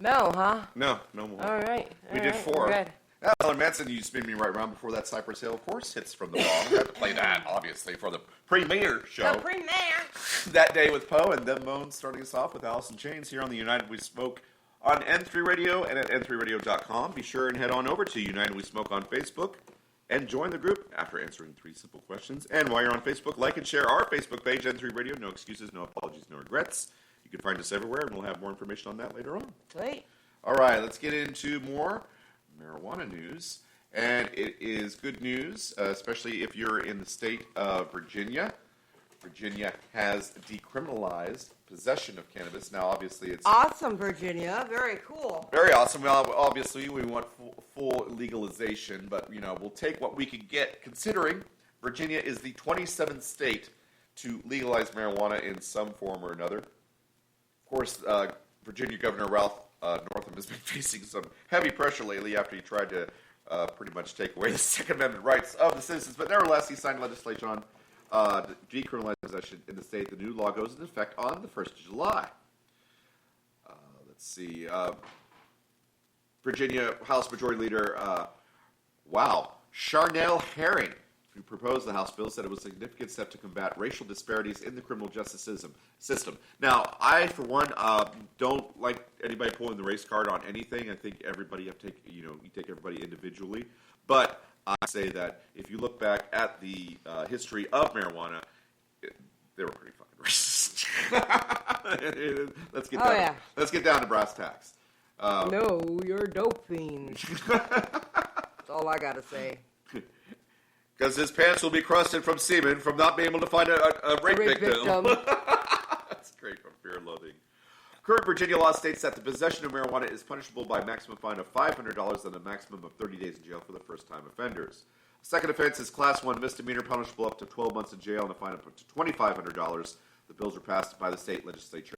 No, huh? No more. All right. We did 4. Good. Alan Manson, you spin me right around before that Cypress Hill, of course, hits from the wall. We have to play that, obviously, for the premiere show. The premiere. That Day with Poe, and Them Moans starting us off with Alice in Chains here on the United We Smoke on N3 Radio and at n3radio.com. Be sure and head on over to United We Smoke on Facebook and join the group after answering 3 simple questions. And while you're on Facebook, like and share our Facebook page, N3 Radio. No excuses, no apologies, no regrets. You can find us everywhere, and we'll have more information on that later on. Sweet. All right, let's get into more marijuana news. And it is good news, especially if you're in the state of Virginia. Virginia has decriminalized possession of cannabis. Now, obviously, it's awesome, Virginia. Very cool. Very awesome. Well, obviously, we want full legalization, but we'll take what we can get. Considering Virginia is the 27th state to legalize marijuana in some form or another. Of course, Virginia Governor Ralph Northam has been facing some heavy pressure lately after he tried to pretty much take away the Second Amendment rights of the citizens. But nevertheless, he signed legislation on decriminalized possession in the state. The new law goes into effect on the 1st of July. Let's see. Virginia House Majority Leader, Charnel Herring, who proposed the House bill, said it was a significant step to combat racial disparities in the criminal justice system. Now, I, for one, don't like anybody pulling the race card on anything. I think everybody you take everybody individually. But I say that if you look back at the history of marijuana, they were pretty fucking racist. Let's get down to brass tacks. No, you're a dope fiend. That's all I gotta say. Because his pants will be crusted from semen from not being able to find a rape victim. That's great from Fear and Loathing. Current Virginia law states that the possession of marijuana is punishable by a maximum fine of $500 and a maximum of 30 days in jail for the first-time offenders. The second offense is Class 1 misdemeanor, punishable up to 12 months in jail and a fine up to $2,500. The bills are passed by the state legislature.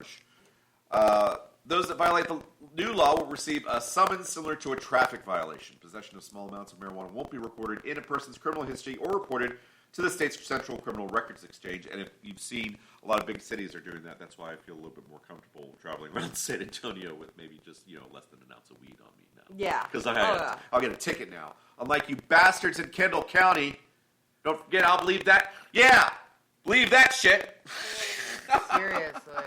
Those that violate the new law will receive a summons similar to a traffic violation. Possession of small amounts of marijuana won't be recorded in a person's criminal history or reported to the state's Central Criminal Records Exchange. And if you've seen, a lot of big cities are doing that. That's why I feel a little bit more comfortable traveling around San Antonio with maybe just, less than an ounce of weed on me now. Yeah. Because I'll get a ticket now. Unlike you bastards in Kendall County. Don't forget, I'll believe that. Yeah, believe that shit. Seriously.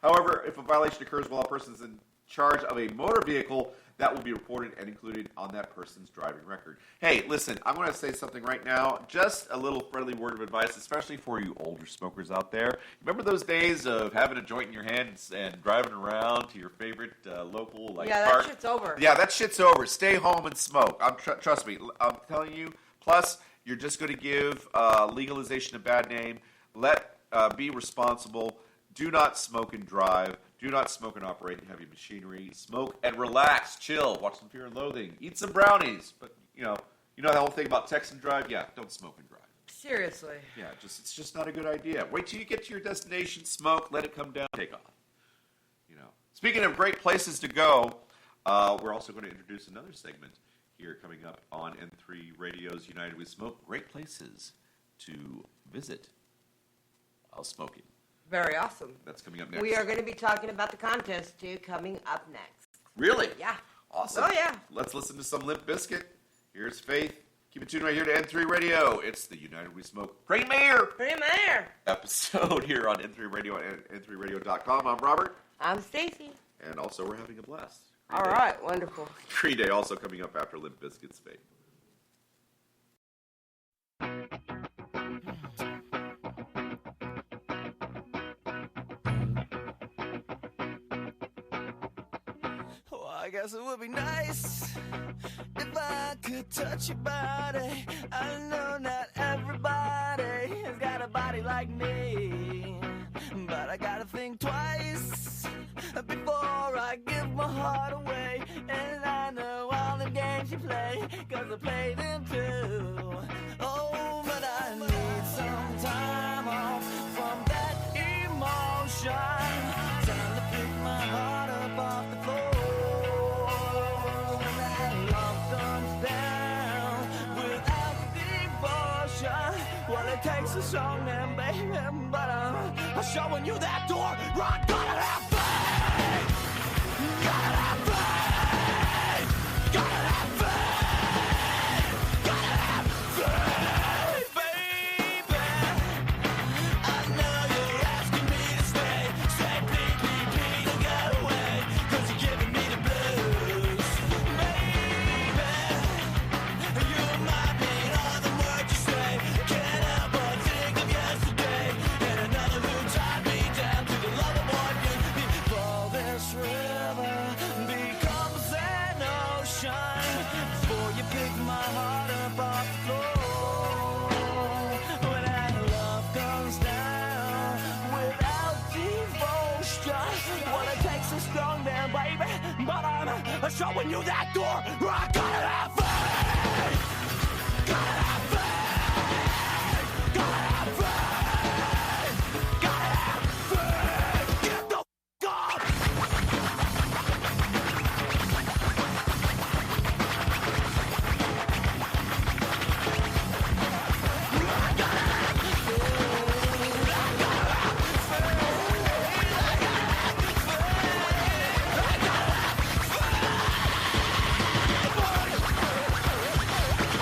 However, if a violation occurs while a person is in charge of a motor vehicle, that will be reported and included on that person's driving record. Hey, listen, I'm going to say something right now. Just a little friendly word of advice, especially for you older smokers out there. Remember those days of having a joint in your hand and driving around to your favorite local park? That shit's over. Yeah, that shit's over. Stay home and smoke. Trust me, I'm telling you. Plus, you're just going to give legalization a bad name. Be responsible. Do not smoke and drive. Do not smoke and operate heavy machinery. Smoke and relax, chill, watch some Fear and Loathing, eat some brownies. But you know the whole thing about text and drive. Yeah, don't smoke and drive. Seriously. Yeah, it's just not a good idea. Wait till you get to your destination. Smoke, let it come down, take off. Speaking of great places to go, we're also going to introduce another segment here coming up on N3 Radio's United We Smoke. Great places to visit while smoking. Very awesome. That's coming up next. We are going to be talking about the contest, too, coming up next. Really? Yeah. Awesome. Oh, yeah. Let's listen to some Limp Bizkit. Here's Faith. Keep it tuned right here to N3 Radio. It's the United We Smoke Premier episode here on N3 Radio and n3radio.com. I'm Robert. I'm Stacy. And also, we're having a blast. All right. Wonderful. Green Day also coming up after Limp Bizkit's Faith. I guess it would be nice if I could touch your body. I know not everybody has got a body like me, but I gotta think twice before I give my heart away. And I know all the games you play, 'cause I play them too. Oh, but I need some time off from that emotion. Time to pick my heart up off the floor. Well, it takes a song, man, baby, but I'm showing you that door. Rock, gotta have faith. Showing you that door, I gotta have faith. Gotta have faith. Gotta have faith. Gotta have faith. Get the f*** up. I gotta have faith. I gotta have faith. I gotta have faith.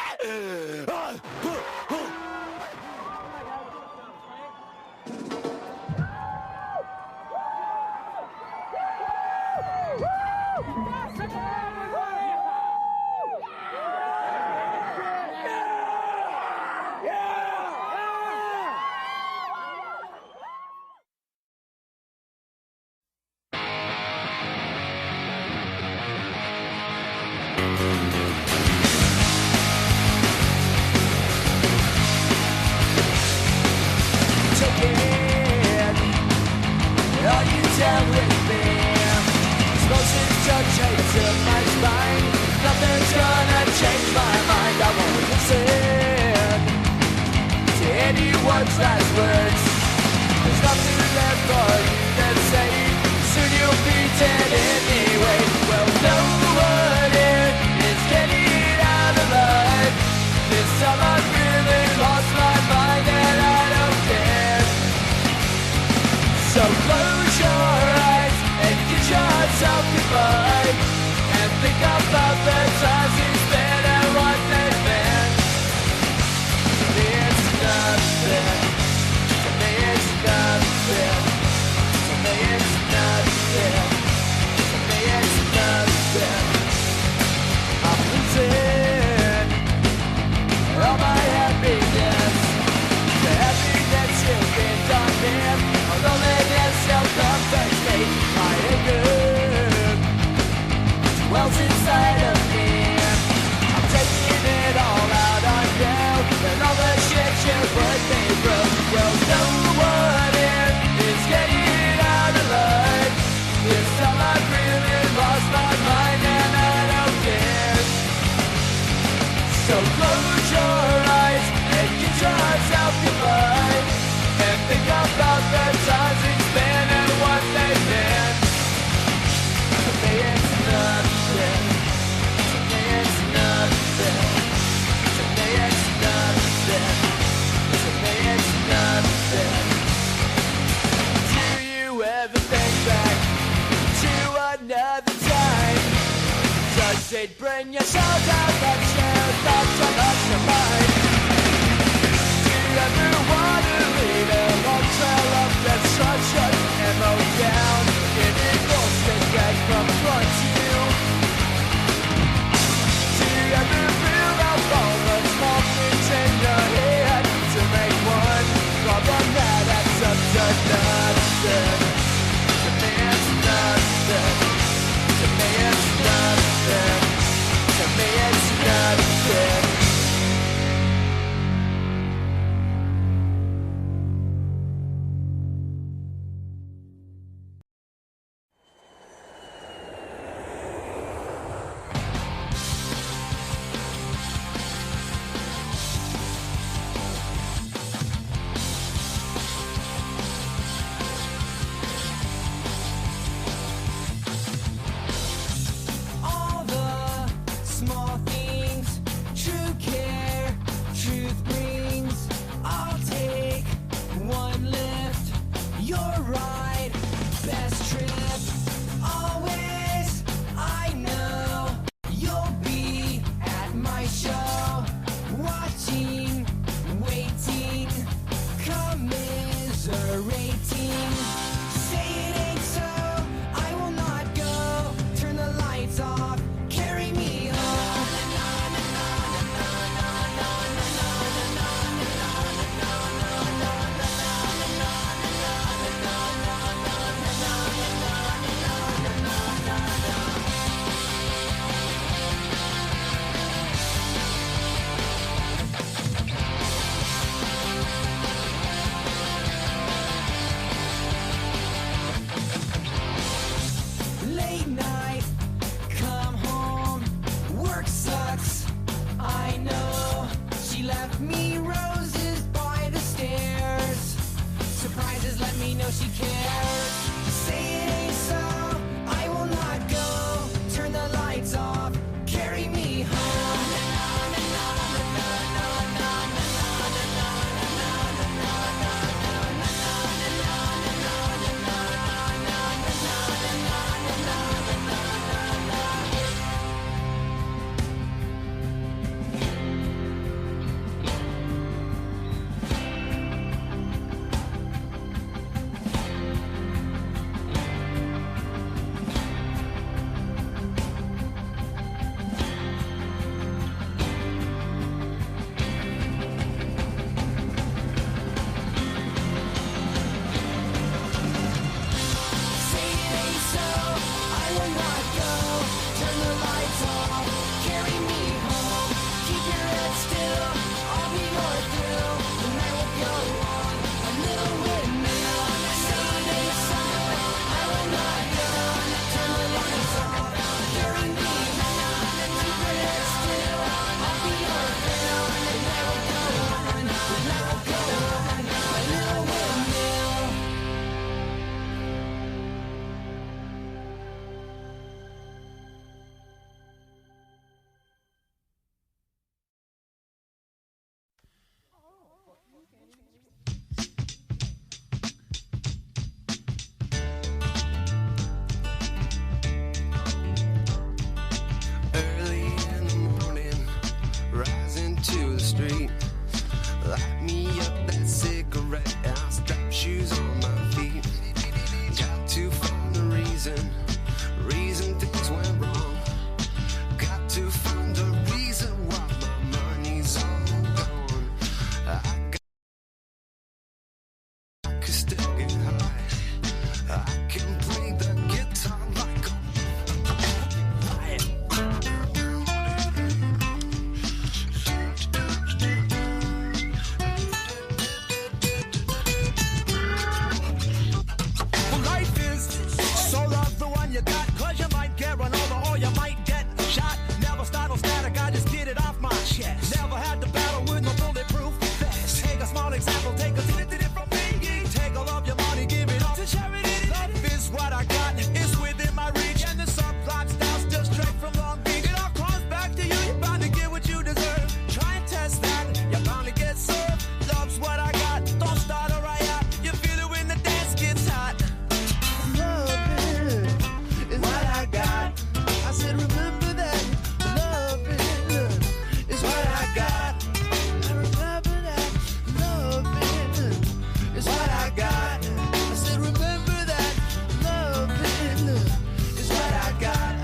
I gotta have last words. There's nothing left for you to say. Soon you'll be dead anyway. Well, no one here is getting out alive. This time I've really lost my mind and I don't care. So close your eyes and get yourself goodbye. And think about the times you spent and what they've been. It's nothing. To me it's nothing. To me it's nothing. To me it's nothing. I'm losing all my happiness. The happiness you've been done in. Our loneliness shall come first. My anger wells inside of me. I'm taking it all out on you. And all the shit you put me through. Well, no one here is getting out alive. This time I've really lost my mind and I don't care. So close your eyes and get yourself goodbye. And think about the times it's been and what they've been. To me it's nothing. To me it's nothing. To me it's nothing. To me it's nothing. Do you ever think back to another time? Does it bring your soul down that share thoughts so much your mind? Do you ever want to lead a long trail of destruction and mow down any bullshit that comes front you? Do you ever feel out all the small things in your head to make one problem that adds up to nothing? To me it's nothing. To me it's nothing. To me it's nothing. late night, come home, work sucks, I know. She left me roses by the stairs. Surprises let me know she cares. Say it ain't so, I will not go. Turn the lights off, carry me home. Early in the morning, rising to the street. Light me up that cigarette, I'll strap shoes on my feet. Got to find the reason things went wrong. Got to find the reason why my money's all gone. I can still get high. I can play the guitar like a Life is so love the one you got, 'cause you might get run over or you might get shot. Never start no static, I just get it off my chest. Never had to battle with no bulletproof vest. Take a small example, take a did it from me. Take all of your money, give it all to charity. Love is what I got, it's within my reach. And the subplot styles still straight from Long Beach. It all comes back to you, you're bound to get what you deserve. Try and test that, you're bound to get served. Love's what I got, don't start a riot. You feel it when the dance gets hot. Loving is what I got. I said remember that. Loving is what I got. I remember that. Loving is what I got. I said remember that. Loving is what I got.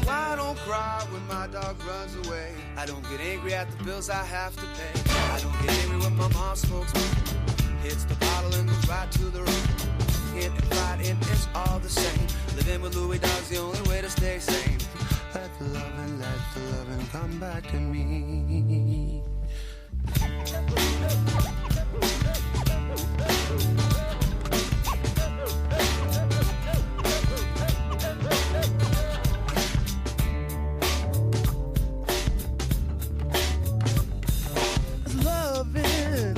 Why don't cry when my dog runs away? I don't get angry at the bills I have to pay. I don't get angry when my mom smokes weed. Hits the bottle and goes right to the room. In and fighting, it's all the same. Living with Louis Dog's the only way to stay sane. Let the loving come back to me. Loving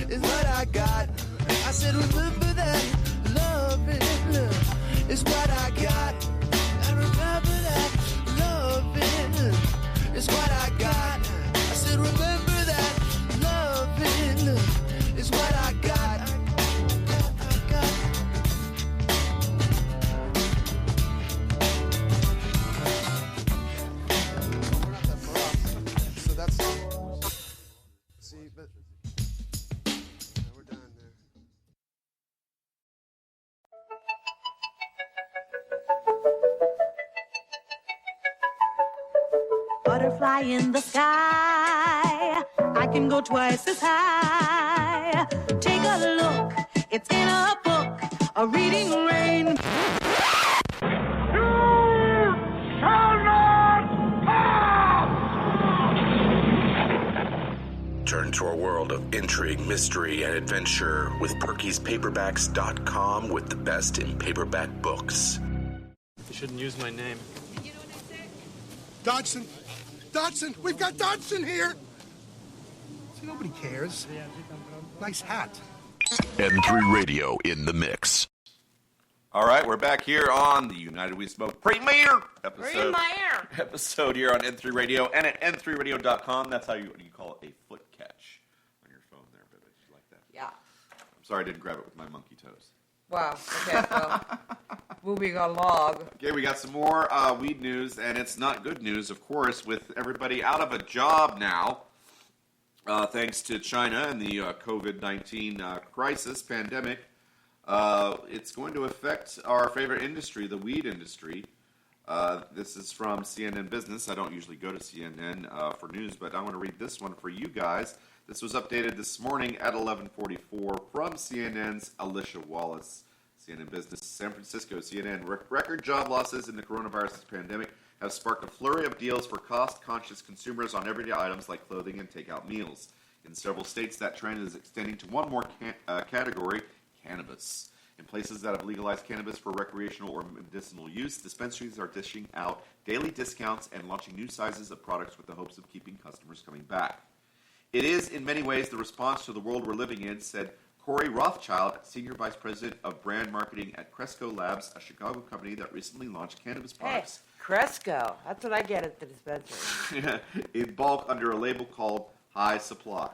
is what I got. I said remember that. Loving is what I got. I remember that. Loving is what I got. I said remember that. Loving is what I got. So that's see, but we're done there. Butterfly in the sky, I can go twice as high. Take a look, it's in a book, a reading rain. Turn to our world world of intrigue, mystery, and adventure with Perky'sPaperbacks.com with the best in paperback books. You shouldn't use my name. Dodson! Dodson! We've got Dodson here! See, nobody cares. Nice hat. N3 Radio in the mix. All right, we're back here on the United We Smoke premiere episode here on N3 Radio and at n3radio.com. That's how you call it, a foot catch on your phone there, baby. You like that? Yeah. I'm sorry I didn't grab it with my monkey toes. Wow. Okay, well, moving along. Okay, we got some more weed news, and it's not good news, of course, with everybody out of a job now, thanks to China and the COVID-19 crisis, pandemic. It's going to affect our favorite industry, the weed industry. This is from CNN Business. I don't usually go to CNN for news, but I want to read this one for you guys. This was updated this morning at 11:44 from CNN's Alicia Wallace. CNN Business, San Francisco, CNN. Record job losses in the coronavirus pandemic have sparked a flurry of deals for cost-conscious consumers on everyday items like clothing and takeout meals. In several states, that trend is extending to one more category, cannabis. In places that have legalized cannabis for recreational or medicinal use, dispensaries are dishing out daily discounts and launching new sizes of products with the hopes of keeping customers coming back. It is, in many ways, the response to the world we're living in, said Corey Rothschild, Senior Vice President of Brand Marketing at Cresco Labs, a Chicago company that recently launched cannabis products. Hey, Cresco. That's what I get at the dispensary. In bulk under a label called High Supply.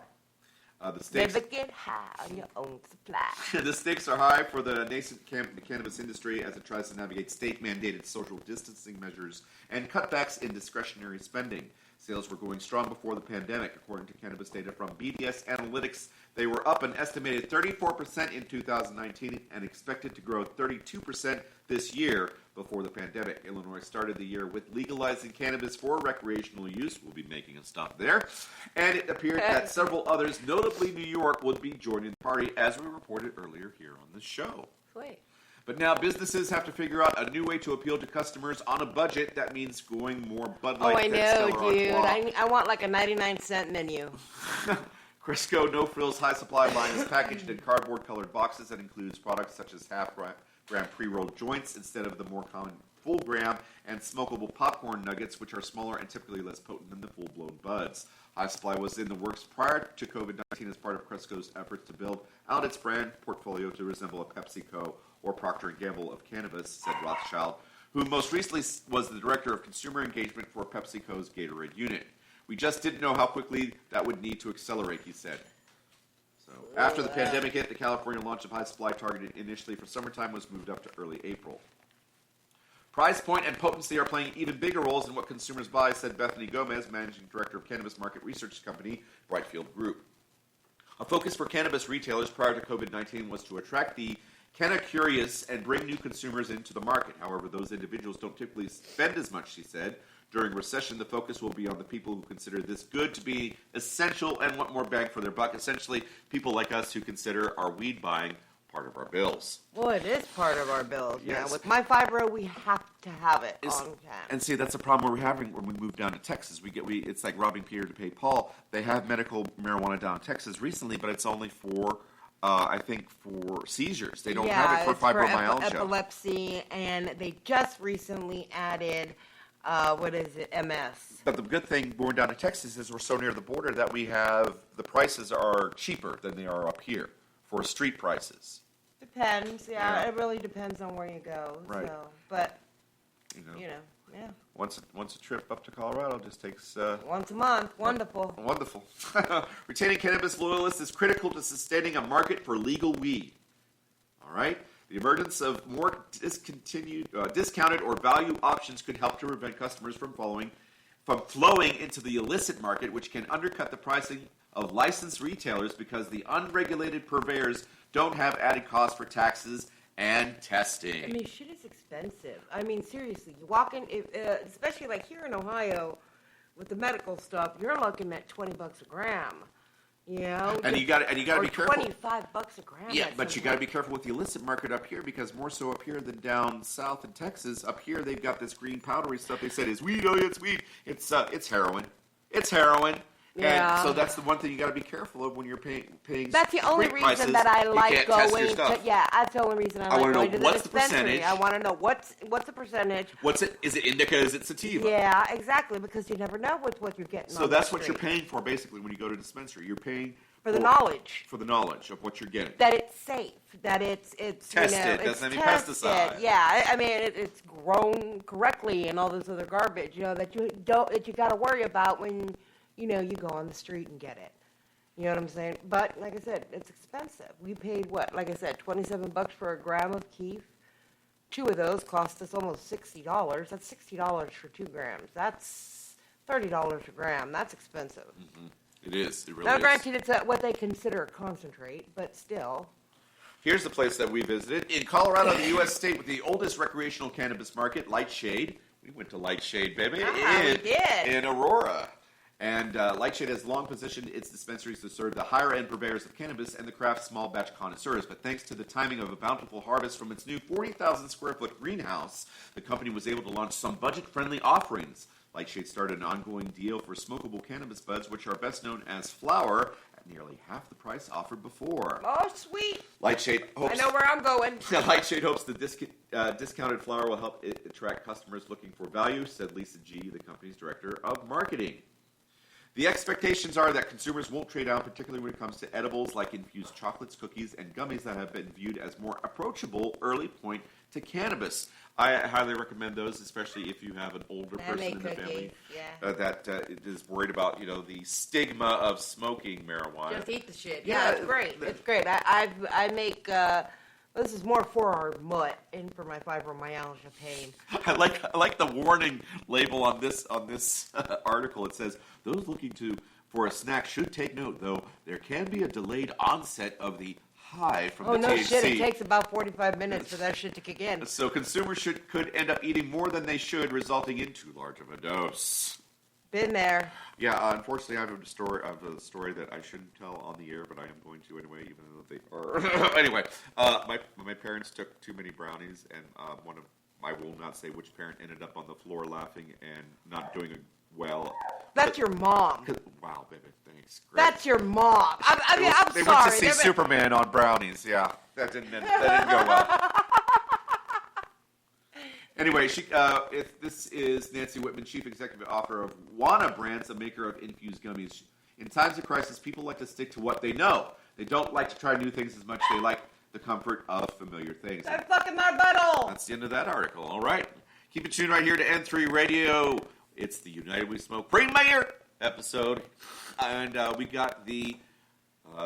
The stakes, never get high on your own supply. The stakes are high for the nascent cannabis industry as it tries to navigate state-mandated social distancing measures and cutbacks in discretionary spending. Sales were going strong before the pandemic. According to cannabis data from BDS Analytics, they were up an estimated 34% in 2019 and expected to grow 32% this year before the pandemic. Illinois started the year with legalizing cannabis for recreational use. We'll be making a stop there. And it appeared that several others, notably New York, would be joining the party, as we reported earlier here on the show. Sweet. But now businesses have to figure out a new way to appeal to customers on a budget. That means going more Bud Light. Oh, I know, dude. I want like a 99-cent menu. Crisco No Frills High Supply line is packaged in cardboard-colored boxes that includes products such as half-gram pre-rolled joints instead of the more common full-gram and smokable popcorn nuggets, which are smaller and typically less potent than the full-blown buds. High Supply was in the works prior to COVID-19 as part of Crisco's efforts to build out its brand portfolio to resemble a PepsiCo or Procter & Gamble of cannabis, said Rothschild, who most recently was the director of consumer engagement for PepsiCo's Gatorade unit. We just didn't know how quickly that would need to accelerate, he said. So, after the pandemic hit, the California launch of High Supply, targeted initially for summertime, was moved up to early April. Price point and potency are playing even bigger roles in what consumers buy, said Bethany Gomez, managing director of cannabis market research company Brightfield Group. A focus for cannabis retailers prior to COVID-19 was to attract the curious and bring new consumers into the market. However, those individuals don't typically spend as much, she said. During recession, the focus will be on the people who consider this good to be essential and want more bang for their buck. Essentially, people like us who consider our weed buying part of our bills. Well, it is part of our bills. Yes. Yeah, with my fibro, we have to have it on time. And see, that's a problem we're having when we move down to Texas. It's like robbing Peter to pay Paul. They have medical marijuana down in Texas recently, but it's only for I think for seizures. They don't have it for fibromyalgia. For epilepsy, and they just recently added MS. But the good thing going down to Texas is we're so near the border that the prices are cheaper than they are up here for street prices. Depends, yeah. It really depends on where you go. Right. So, but yeah. Once a trip up to Colorado just takes once a month. Wonderful. Wonderful. Retaining cannabis loyalists is critical to sustaining a market for legal weed. All right. The emergence of more discounted or value options could help to prevent customers from flowing into the illicit market, which can undercut the pricing of licensed retailers because the unregulated purveyors don't have added costs for taxes and testing. I mean, shit is expensive. I mean, seriously, you walk in, especially like here in Ohio, with the medical stuff, you're looking at $20 a gram. You know, and you got to be careful. $25 a gram. Yeah, but you got to be careful with the illicit market up here because more so up here than down south in Texas. Up here, they've got this green powdery stuff. They said is weed. Oh, it's weed. It's heroin. It's heroin. Yeah. And so that's the one thing you got to be careful of when you're paying. That's the only great reason prices. that I You like can't test your going to. stuff. Yeah, that's the only reason I like wanna know going to the what's the dispensary. percentage. I want to know what's the percentage. What's it? Is it indica? Is it sativa? Yeah, exactly, because you never know what you're getting. So on that's the what you're street. paying for, basically, when you go to dispensary. You're paying For the knowledge. For the knowledge of what you're getting. That it's safe. That it's tested. It's Doesn't have any tested. pesticide. Yeah, I mean it's grown correctly and all this other garbage. That you got to worry about when you go on the street and get it. You know what I'm saying? But like I said, it's expensive. We paid what? Like I said, $27 for a gram of keef. 2 of those cost us almost $60. That's $60 for 2 grams. That's $30 a gram. That's expensive. Mm-hmm. It is. It really Now, is. granted, it's what they consider a concentrate, but still. Here's the place that we visited. In Colorado, the U.S. state with the oldest recreational cannabis market, Lightshade. We went to Lightshade, baby. We did. In Aurora. And Lightshade has long positioned its dispensaries to serve the higher-end purveyors of cannabis and the craft small batch connoisseurs. But thanks to the timing of a bountiful harvest from its new 40,000-square-foot greenhouse, the company was able to launch some budget-friendly offerings. Lightshade started an ongoing deal for smokable cannabis buds, which are best known as flower, at nearly half the price offered before. Oh, sweet. Lightshade hopes... I know where I'm going. Lightshade hopes the discounted flower will help it attract customers looking for value, said Lisa G., the company's director of marketing. The expectations are that consumers won't trade down, particularly when it comes to edibles like infused chocolates, cookies, and gummies that have been viewed as more approachable early point to cannabis. I highly recommend those, especially if you have an older person in the family that is worried about, the stigma of smoking marijuana. Just eat the shit. Yeah, it's great. It's great. I make. This is more for our mutt and for my fibromyalgia pain. I like the warning label on this article. It says those looking for a snack should take note, though there can be a delayed onset of the high from the THC. Oh no shit! It takes about 45 minutes for that shit to kick in. So consumers could end up eating more than they should, resulting in too large of a dose. Been there. Yeah, unfortunately, I have a story that I shouldn't tell on the air, but I am going to anyway, even though they are. Anyway, my parents took too many brownies, and I will not say which parent ended up on the floor laughing and not doing well. That's your mom. Wow, baby, thanks. Great. That's your mom. I'm sorry. They went to see Superman on brownies. Yeah, that didn't go well. Anyway, this is Nancy Whitman, Chief Executive Officer of Wana Brands, a maker of infused gummies. In times of crisis, people like to stick to what they know. They don't like to try new things as much. They like the comfort of familiar things. That's fucking my butthole. That's the end of that article. All right. Keep it tuned right here to N3 Radio. It's the United We Smoke Premier episode. And we got the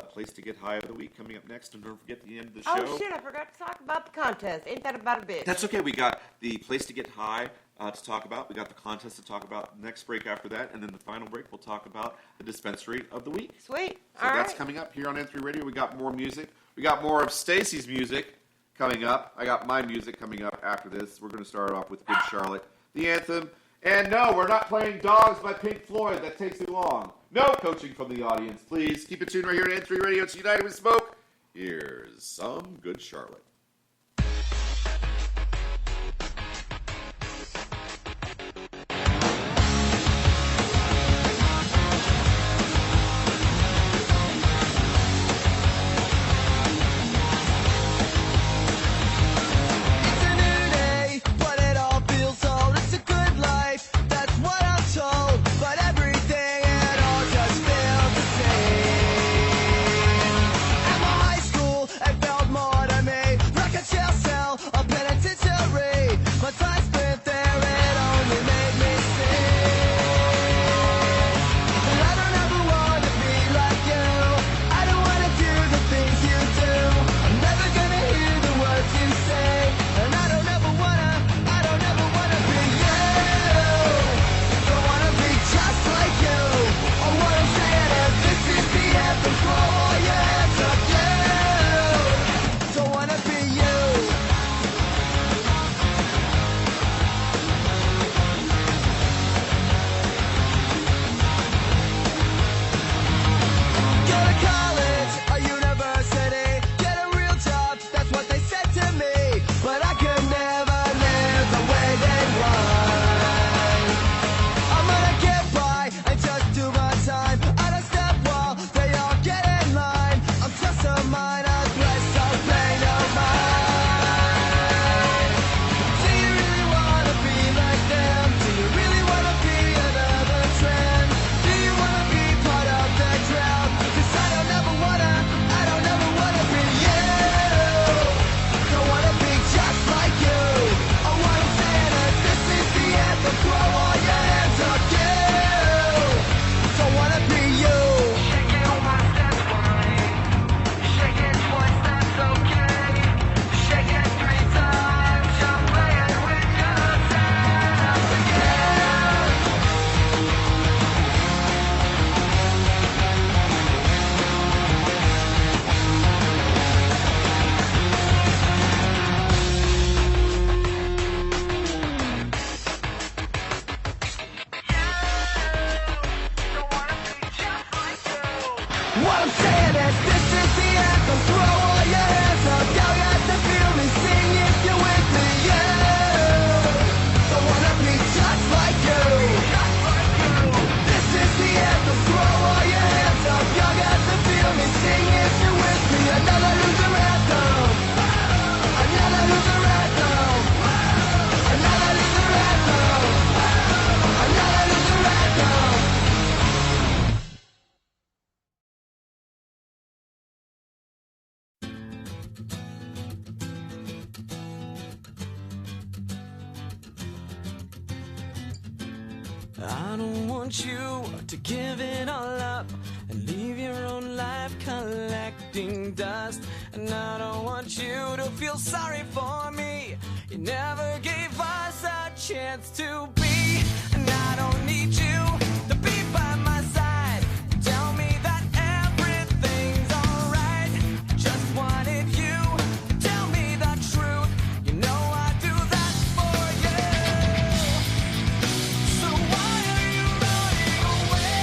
Place to Get High of the Week coming up next. And don't forget the end of the show. Oh, shit, I forgot to talk about the contest. Ain't that about a bitch? That's okay. We got the Place to Get High to talk about. We got the contest to talk about. Next break after that. And then the final break, we'll talk about the Dispensary of the Week. Sweet. So that's coming up here on N3 Radio. We got more music. We got more of Stacy's music coming up. I got my music coming up after this. We're going to start off with Good Charlotte, the anthem. And no, we're not playing Dogs by Pink Floyd. That takes too long. No coaching from the audience, please. Keep it tuned right here at N3 Radio. It's United We Smoke. Here's some Good Charlotte. At my high school, I felt more to me. What I'm saying is this is the anthem. Throw all your hands up. Y'all got to feel me. Sing if you're with me. Yeah. I wanna be just like you. This is the anthem. Throw all your hands up. Y'all got to feel me. Sing if you're with me. Another loser anthem. Another loser anthem. Another loser anthem. Another loser anthem. I don't want you to give it all up and leave your own life collecting dust. And I don't want you to feel sorry for me. You never gave us a chance to be. And I don't need you to be by my side. Tell me that everything's alright. Just wanted you to tell me the truth. You know I do that for you. So why are you running away?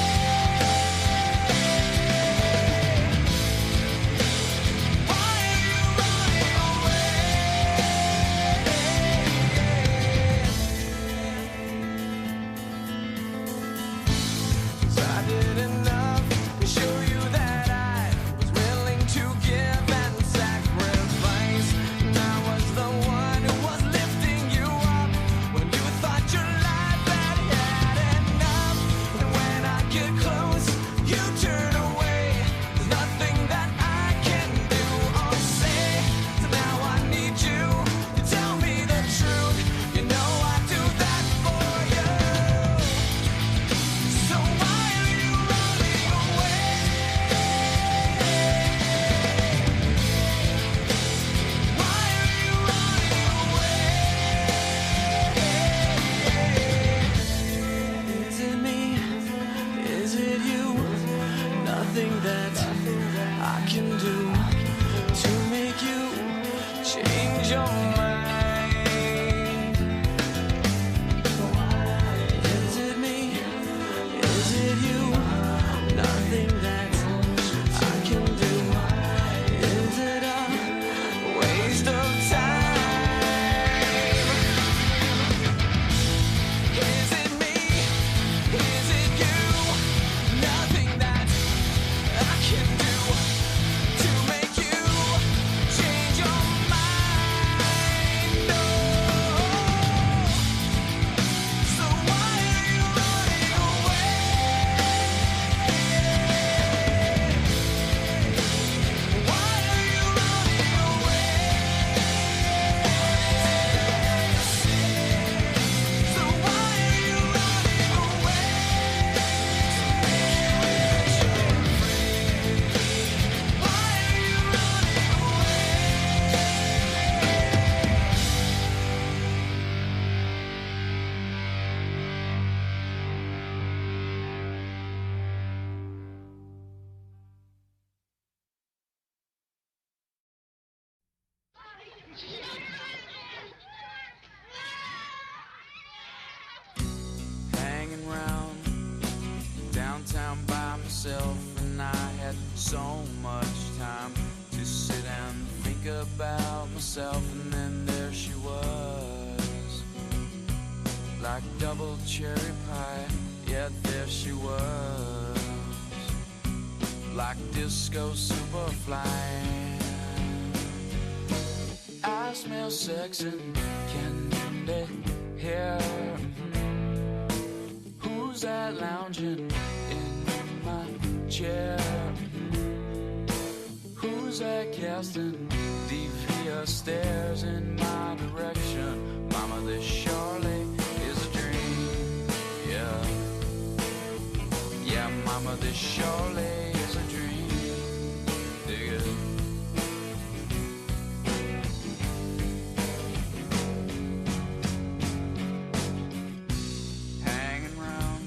Why are you running away? 'Cause I did enough to show you that I was willing to give and sacrifice. And I was the one who was lifting you up when you thought your life had enough. And when I get close, you turn away. There's nothing that I can do or say. So now I need you to tell me the truth. You know I do that for you. So why are you running away? Why are you running away? Is it me? Is it you? Nothing that I can do to make you change your mind. Is it me? Is it you? Nothing that I can do. Is it a waste of time? Is it me? Is it you? Nothing that I can do to make you change your mind. No. So why are you running away? Why are you running away? So why are you running away? Why are you running hanging round downtown by myself, and I had so much time to sit and think about myself. And then there she was, like double cherry pie. Yeah, there she was, like disco superfly. I smell sex and candy here. Who's that lounging in my chair? Who's that casting devious stares in my direction? Mama, this surely is a dream. Yeah, yeah, mama, this surely is a dream. Dig it. Hanging round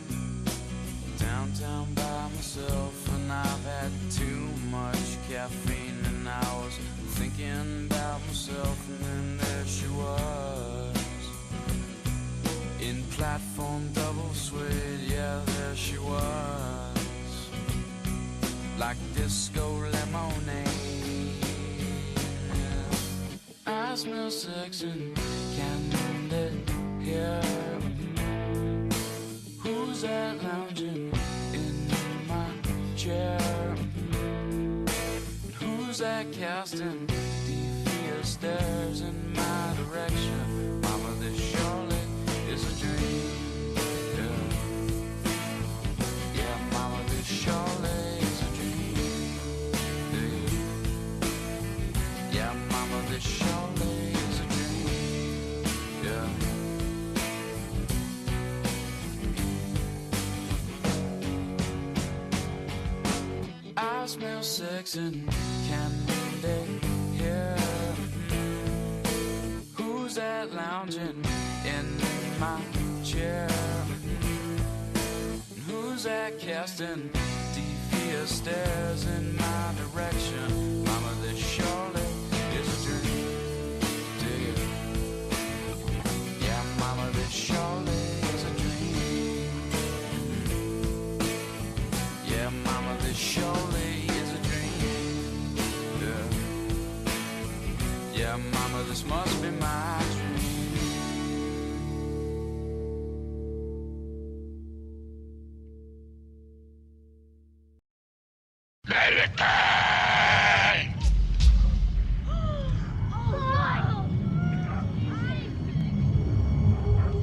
downtown by myself, and I've had too much caffeine, and I was thinking about myself. And then there she was, in platform double suede. Yeah, there she was, like disco lemonade. I smell sex and candy here. Who's that lounging in my chair? Who's that casting defiant stares in my direction? Mama, this surely is a dream. Yeah, mama, this surely is a dream. Yeah, mama, this surely is a dream. Yeah. I smell sex and candy here. Who's that lounging in my chair? Who's that casting defiant stares in my direction? Mama, this surely is a dream. Dig it. Yeah, mama, this surely is a dream. Yeah, mama, this surely is a dream. Yeah. Yeah, mama, this must be my dream.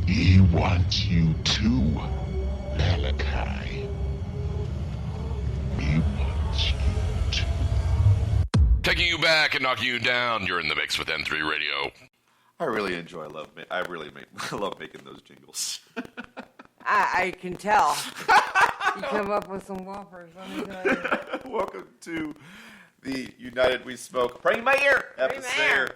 He wants you too, Malachi. He wants you too. Taking you back and knocking you down. You're in the mix with N3 Radio. I really enjoy. I love making those jingles. I can tell. You come up with some whoppers. Let me tell you. Welcome to the United We Smoke Praying in My Ear episode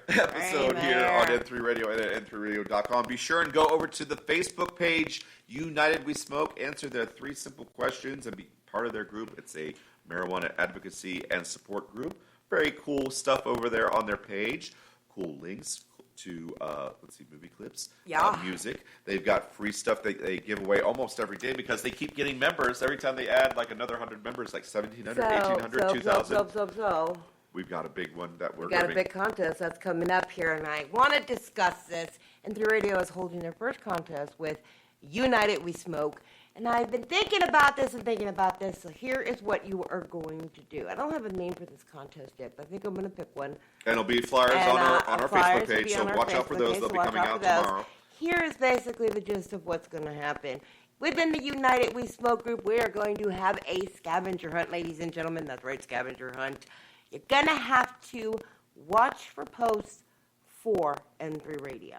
here on N3 Radio and at n3radio.com. Be sure and go over to the Facebook page, United We Smoke. Answer their 3 simple questions and be part of their group. It's a marijuana advocacy and support group. Very cool stuff over there on their page. Cool links to, movie clips, music. They've got free stuff they give away almost every day because they keep getting members. Every time they add like another 100 members, like 1,700, 1,800, 2,000. So. We've got a big one that we're We've got a big contest that's coming up here, and I want to discuss this. N3 Radio is holding their first contest with United We Smoke. And I've been thinking about this, so here is what you are going to do. I don't have a name for this contest yet, but I think I'm going to pick one. And it'll be flyers on our Facebook page, so watch out for those. They'll be coming out tomorrow. Here is basically the gist of what's going to happen. Within the United We Smoke group, we are going to have a scavenger hunt, ladies and gentlemen. That's right, scavenger hunt. You're going to have to watch for posts for N3 Radio.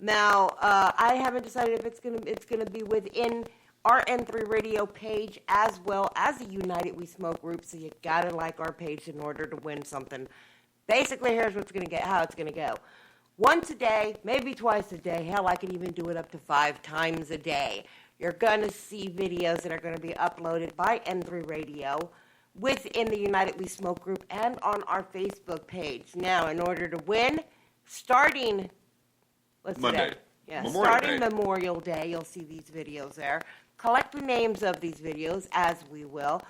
Now, I haven't decided if it's going to be within our N3 Radio page as well as the United We Smoke group, so you gotta like our page in order to win something. Basically, here's how it's gonna go. Once a day, maybe twice a day, hell, I can even do it up to 5 times a day. You're gonna see videos that are gonna be uploaded by N3 Radio within the United We Smoke group and on our Facebook page. Now, in order to win, starting Monday. Starting Memorial Day, you'll see these videos there. Collect the names of these videos, as we will.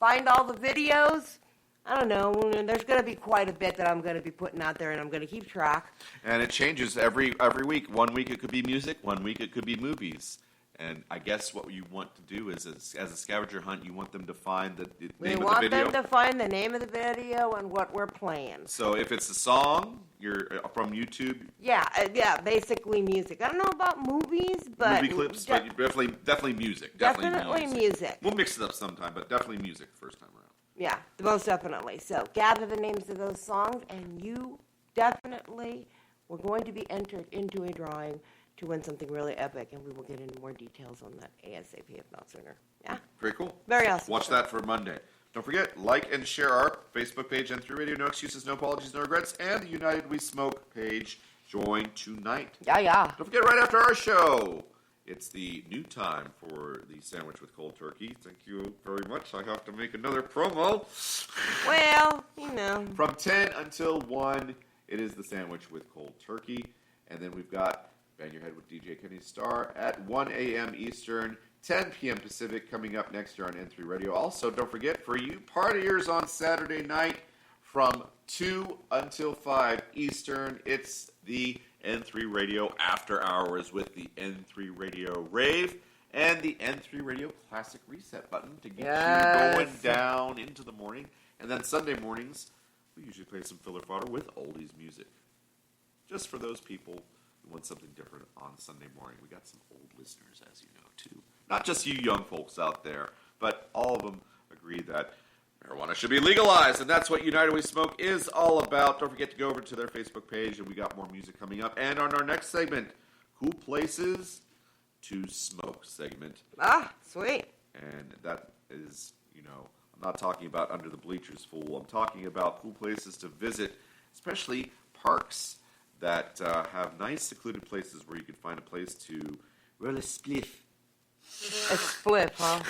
Find all the videos. I don't know. There's going to be quite a bit that I'm going to be putting out there, and I'm going to keep track. And it changes every week. One week it could be music. One week it could be movies. And I guess what you want to do is, as a scavenger hunt, you want them to find the name of the video. We want them to find the name of the video and what we're playing. So if it's a song, you're from YouTube. Yeah, basically music. I don't know about movies, but movie clips, but definitely music. Definitely music. We'll mix it up sometime, but definitely music first time around. Yeah, most definitely. So gather the names of those songs, and you definitely were going to be entered into a drawing to win something really epic, and we will get into more details on that ASAP, if not sooner. Yeah? Very cool. Very awesome. Watch that for Monday. Don't forget, like and share our Facebook page, N3 Radio, No Excuses, No Apologies, No Regrets, and the United We Smoke page. Join tonight. Yeah. Don't forget, right after our show, it's the new time for the sandwich with cold turkey. Thank you very much. I have to make another promo. Well, you know. From 10 until 1, it is the sandwich with cold turkey. And then we've got Bang Your Head with DJ Kenny Starr at 1 a.m. Eastern, 10 p.m. Pacific, coming up next year on N3 Radio. Also, don't forget, for you partiers on Saturday night from 2 until 5 Eastern, it's the N3 Radio After Hours with the N3 Radio Rave and the N3 Radio Classic Reset button to get you going down into the morning. And then Sunday mornings, we usually play some filler fodder with oldies music. Just for those people who want something different on Sunday morning. We got some old listeners, as you know, too. Not just you young folks out there, but all of them agree that marijuana should be legalized, and that's what United We Smoke is all about. Don't forget to go over to their Facebook page, and we got more music coming up. And on our next segment, Cool Places to Smoke segment. Ah, sweet. And that is, I'm not talking about under the bleachers, fool. I'm talking about cool places to visit, especially parks that have nice secluded places where you can find a place to roll a spliff. A spliff, huh?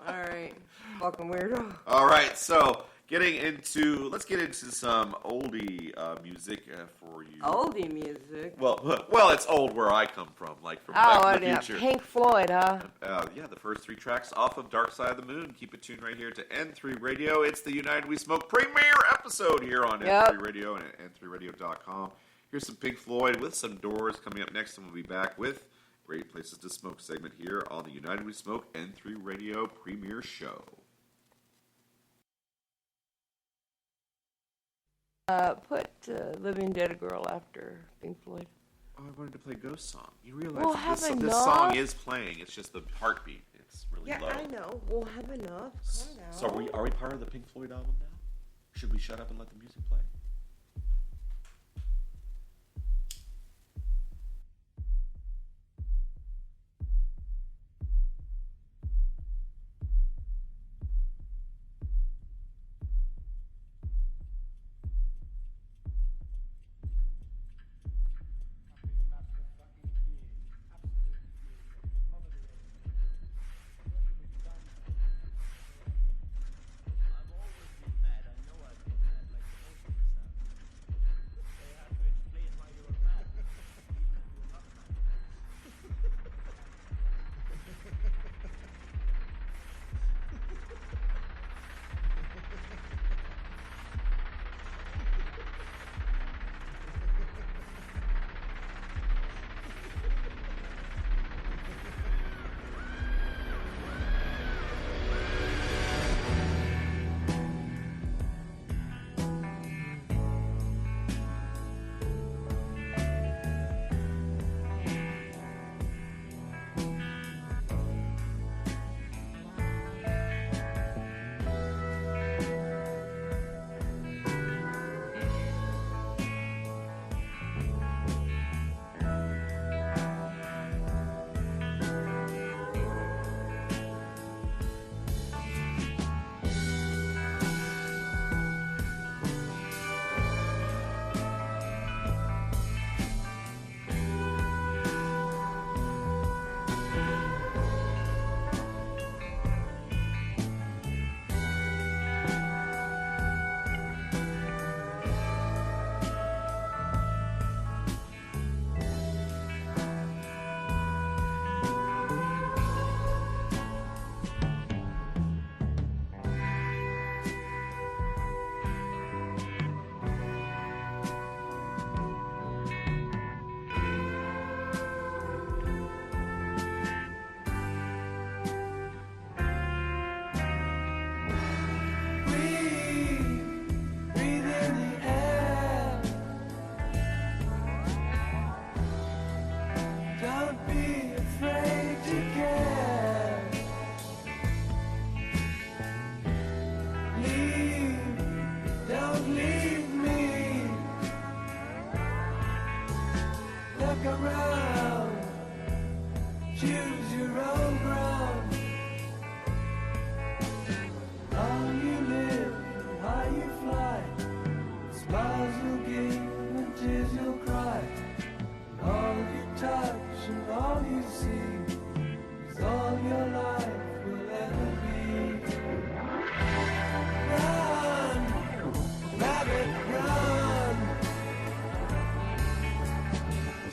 All right. Fucking weirdo. All right, so let's get into some oldie music for you. Oldie music? Well, it's old where I come from, like from back in the future. Pink Floyd, huh? Yeah, the first 3 tracks off of Dark Side of the Moon. Keep it tuned right here to N3 Radio. It's the United We Smoke premiere episode here on N3 Radio and at n3radio.com. Here's some Pink Floyd with some Doors coming up next, and we'll be back with Great Places to Smoke segment here on the United We Smoke N3 Radio premiere show. Put Living Dead Girl after Pink Floyd. Oh, I wanted to play Ghost Song. You realize this song is playing. It's just the heartbeat. It's really low. Yeah, I know. We'll have enough. Calm down. So are we part of the Pink Floyd album now? Should we shut up and let the music play?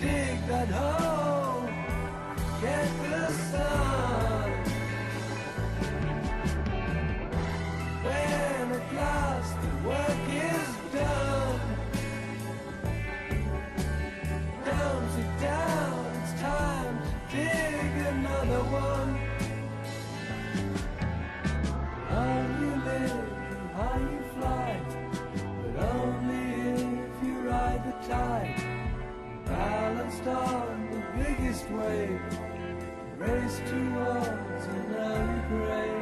Dig that hole, get the sun. easiest way. Race towards an early grave.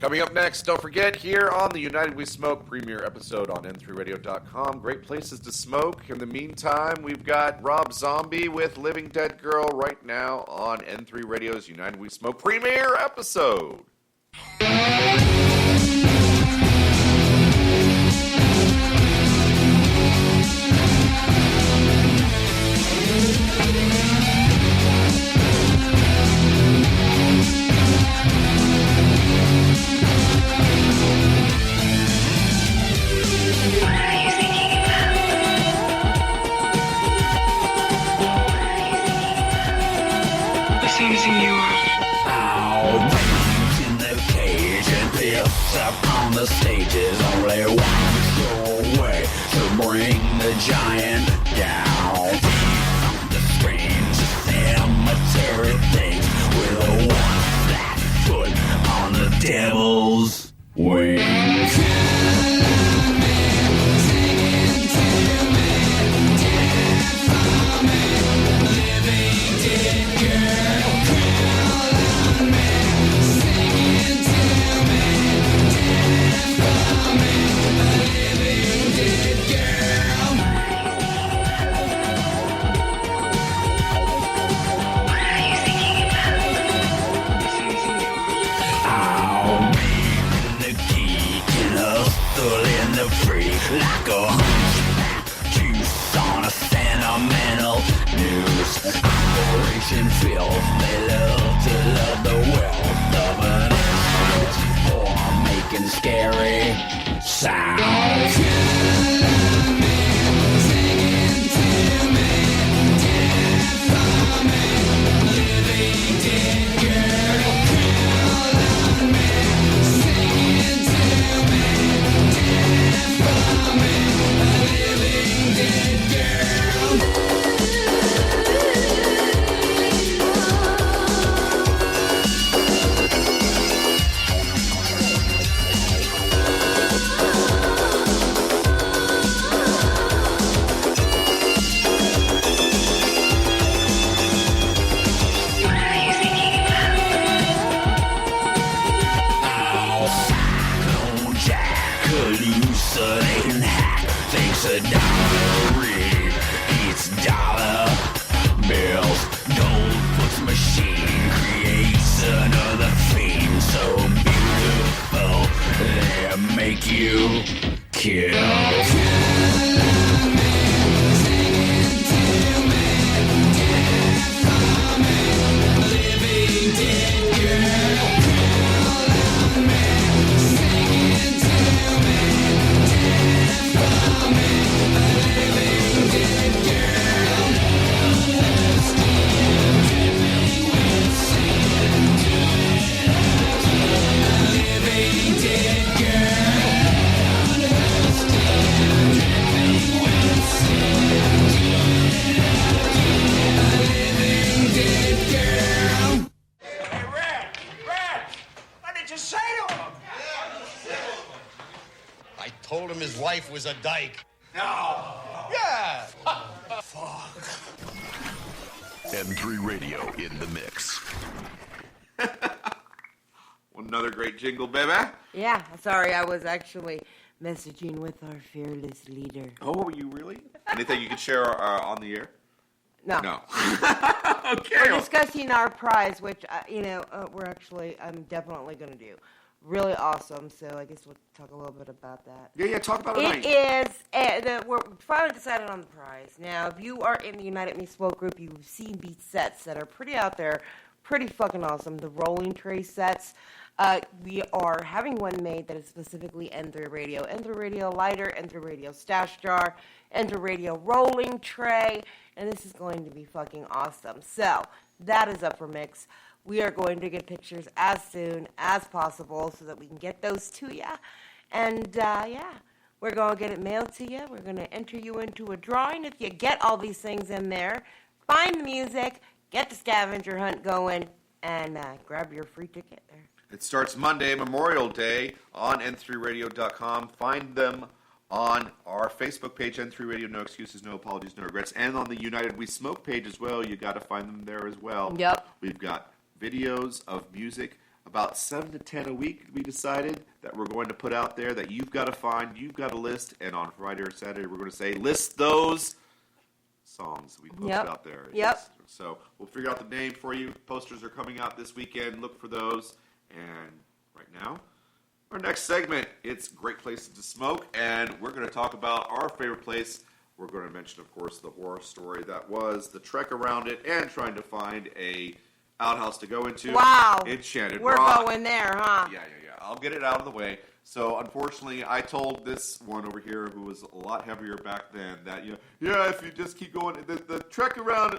Coming up next, don't forget, here on the United We Smoke premiere episode on N3Radio.com, great places to smoke. In the meantime, we've got Rob Zombie with Living Dead Girl right now on N3 Radio's United We Smoke premiere episode. On the stage is only one show away to bring the giant down. On the screen, cemetery things with a one flat foot on the devil's wings. Living dead girl, crawl on me. like a hunchback juice on a sentimental news. Operation Filth, they love to love the wealth of an estate for making scary sounds. Hallucinating hack thinks a dollar read eats dollar bills. Gold puts machine creates another theme so beautiful they make you kill. Told him his wife was a dyke. No. Yeah. Fuck. N3 Radio in the mix. Another great jingle, baby. Yeah, sorry, I was actually messaging with our fearless leader. Oh, you really? Anything you could share on the air? No. No. We're discussing our prize, which, I'm definitely going to do. Really awesome, so I guess we'll talk a little bit about that. Yeah, talk about it. It is, we're finally decided on the prize. Now, if you are in the United Me Smoke group, you've seen these sets that are pretty out there, pretty fucking awesome. The rolling tray sets. We are having one made that is specifically N3 Radio. N3 Radio lighter, N3 Radio stash jar, N3 Radio rolling tray, and this is going to be fucking awesome. So, that is up for mix. We are going to get pictures as soon as possible so that we can get those to you. And, we're going to get it mailed to you. We're going to enter you into a drawing. If you get all these things in there, find the music, get the scavenger hunt going, and grab your free ticket there. It starts Monday, Memorial Day, on n3radio.com. Find them on our Facebook page, N3 Radio, No Excuses, No Apologies, No Regrets, and on the United We Smoke page as well. You got to find them there as well. Yep. We've got videos of music, about 7 to 10 a week, we decided, that we're going to put out there that you've got to find, you've got to list, and on Friday or Saturday we're going to say, list those songs we posted out there. Yep. So we'll figure out the name for you. Posters are coming out this weekend. Look for those. And right now, our next segment, it's Great Places to Smoke, and we're going to talk about our favorite place. We're going to mention, of course, the horror story that was, the trek around it, and trying to find a outhouse to go into. Wow. Enchanted We're Rock. going there, huh? Yeah. I'll get it out of the way. So, unfortunately, I told this one over here, who was a lot heavier back then, that, if you just keep going, the trek around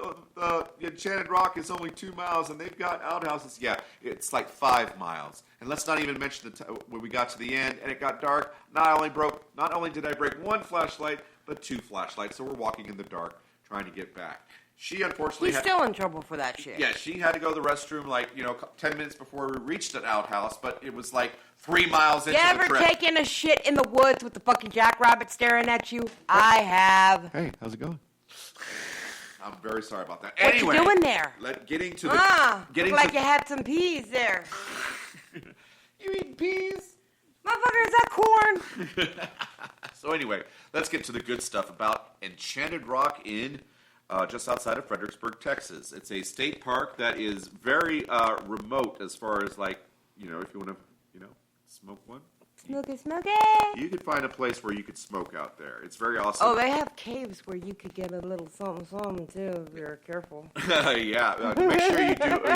Enchanted Rock is only 2 miles, and they've got outhouses. Yeah, it's like 5 miles. And let's not even mention when we got to the end, and it got dark, not only did I break one flashlight, but 2 flashlights. So we're walking in the dark, trying to get back. She unfortunately He's still in trouble for that shit. Yeah, she had to go to the restroom 10 minutes before we reached an outhouse, but it was like 3 miles into the trip. You ever taken a shit in the woods with the fucking jackrabbit staring at you? I have. Hey, how's it going? I'm very sorry about that. What Anyway, you doing there? Getting to looked like you had some peas there. You eat peas? Motherfucker, is that corn? So anyway, let's get to the good stuff about Enchanted Rock in just outside of Fredericksburg, Texas. It's a state park that is very remote as far as if you want to, smoke one. Smoky. You could find a place where you could smoke out there. It's very awesome. Oh, they have caves where you could get a little something too if you're careful. Yeah, make sure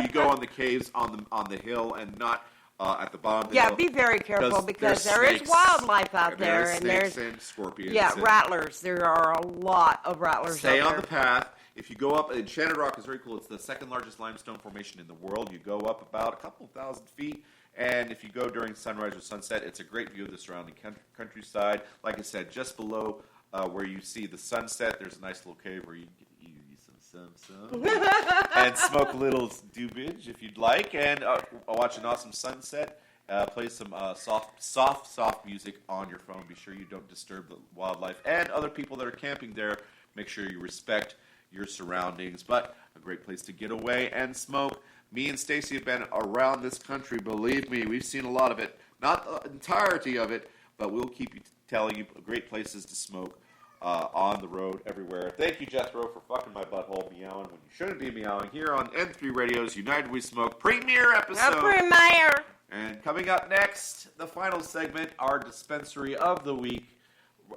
you go on the caves on the hill and not at the bottom of the hill. Be very careful because there snakes, is wildlife out there, and there's snakes and scorpions. Yeah, and rattlers. There are a lot of rattlers. Stay out on there. the path. If you go up, Enchanted Rock is very cool. It's the second largest limestone formation in the world. You go up about a couple thousand feet, and if you go during sunrise or sunset, it's a great view of the surrounding countryside. Like I said, just below where you see the sunset, there's a nice little cave where you can eat some and smoke a little doobage if you'd like, and watch an awesome sunset. Play some soft music on your phone. Be sure you don't disturb the wildlife and other people that are camping there. Make sure you respect your surroundings, but a great place to get away and smoke. Me and Stacy have been around this country. Believe me, we've seen a lot of it. Not the entirety of it, but we'll keep telling you great places to smoke on the road everywhere. Thank you, Jethro, for fucking my butthole meowing when you shouldn't be meowing here on N3 Radio's United We Smoke premiere episode. Premiere! And coming up next, the final segment, our dispensary of the week.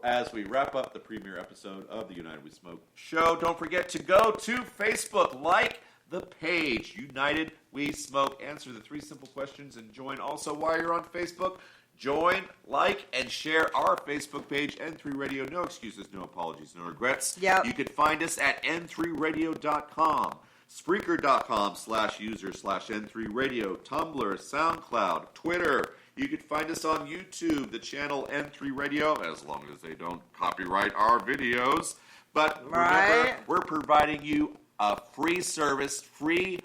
As we wrap up the premiere episode of the United We Smoke show, don't forget to go to Facebook, like the page, United We Smoke. Answer the 3 simple questions and join. Also, while you're on Facebook, join, like, and share our Facebook page, N3 Radio. No excuses, no apologies, no regrets. Yep. You can find us at n3radio.com. Spreaker.com/user/N3Radio, Tumblr, SoundCloud, Twitter. You can find us on YouTube, the channel N3 Radio, as long as they don't copyright our videos. But remember, we're providing you a free service, free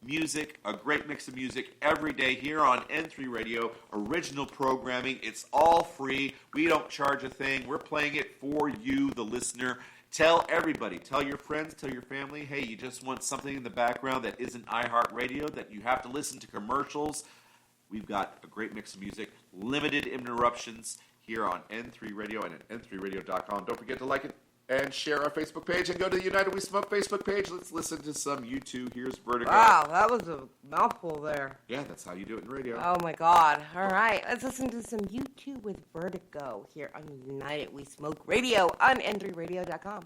music, a great mix of music every day here on N3 Radio. Original programming. It's all free. We don't charge a thing. We're playing it for you, the listener. Tell everybody, tell your friends, tell your family, hey, you just want something in the background that isn't iHeartRadio, that you have to listen to commercials. We've got a great mix of music, limited interruptions here on N3 Radio and at n3radio.com. Don't forget to like it and share our Facebook page and go to the United We Smoke Facebook page. Let's listen to some U2. Here's Vertigo. Wow, that was a mouthful there. Yeah, that's how you do it in radio. Oh my God. All right, let's listen to some U2 with Vertigo here on United We Smoke Radio on n3radio.com.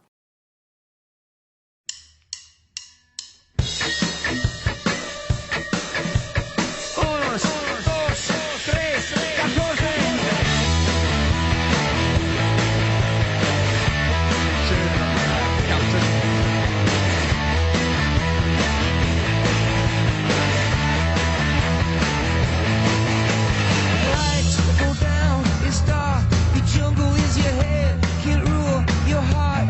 Jungle is your head, can't rule your heart.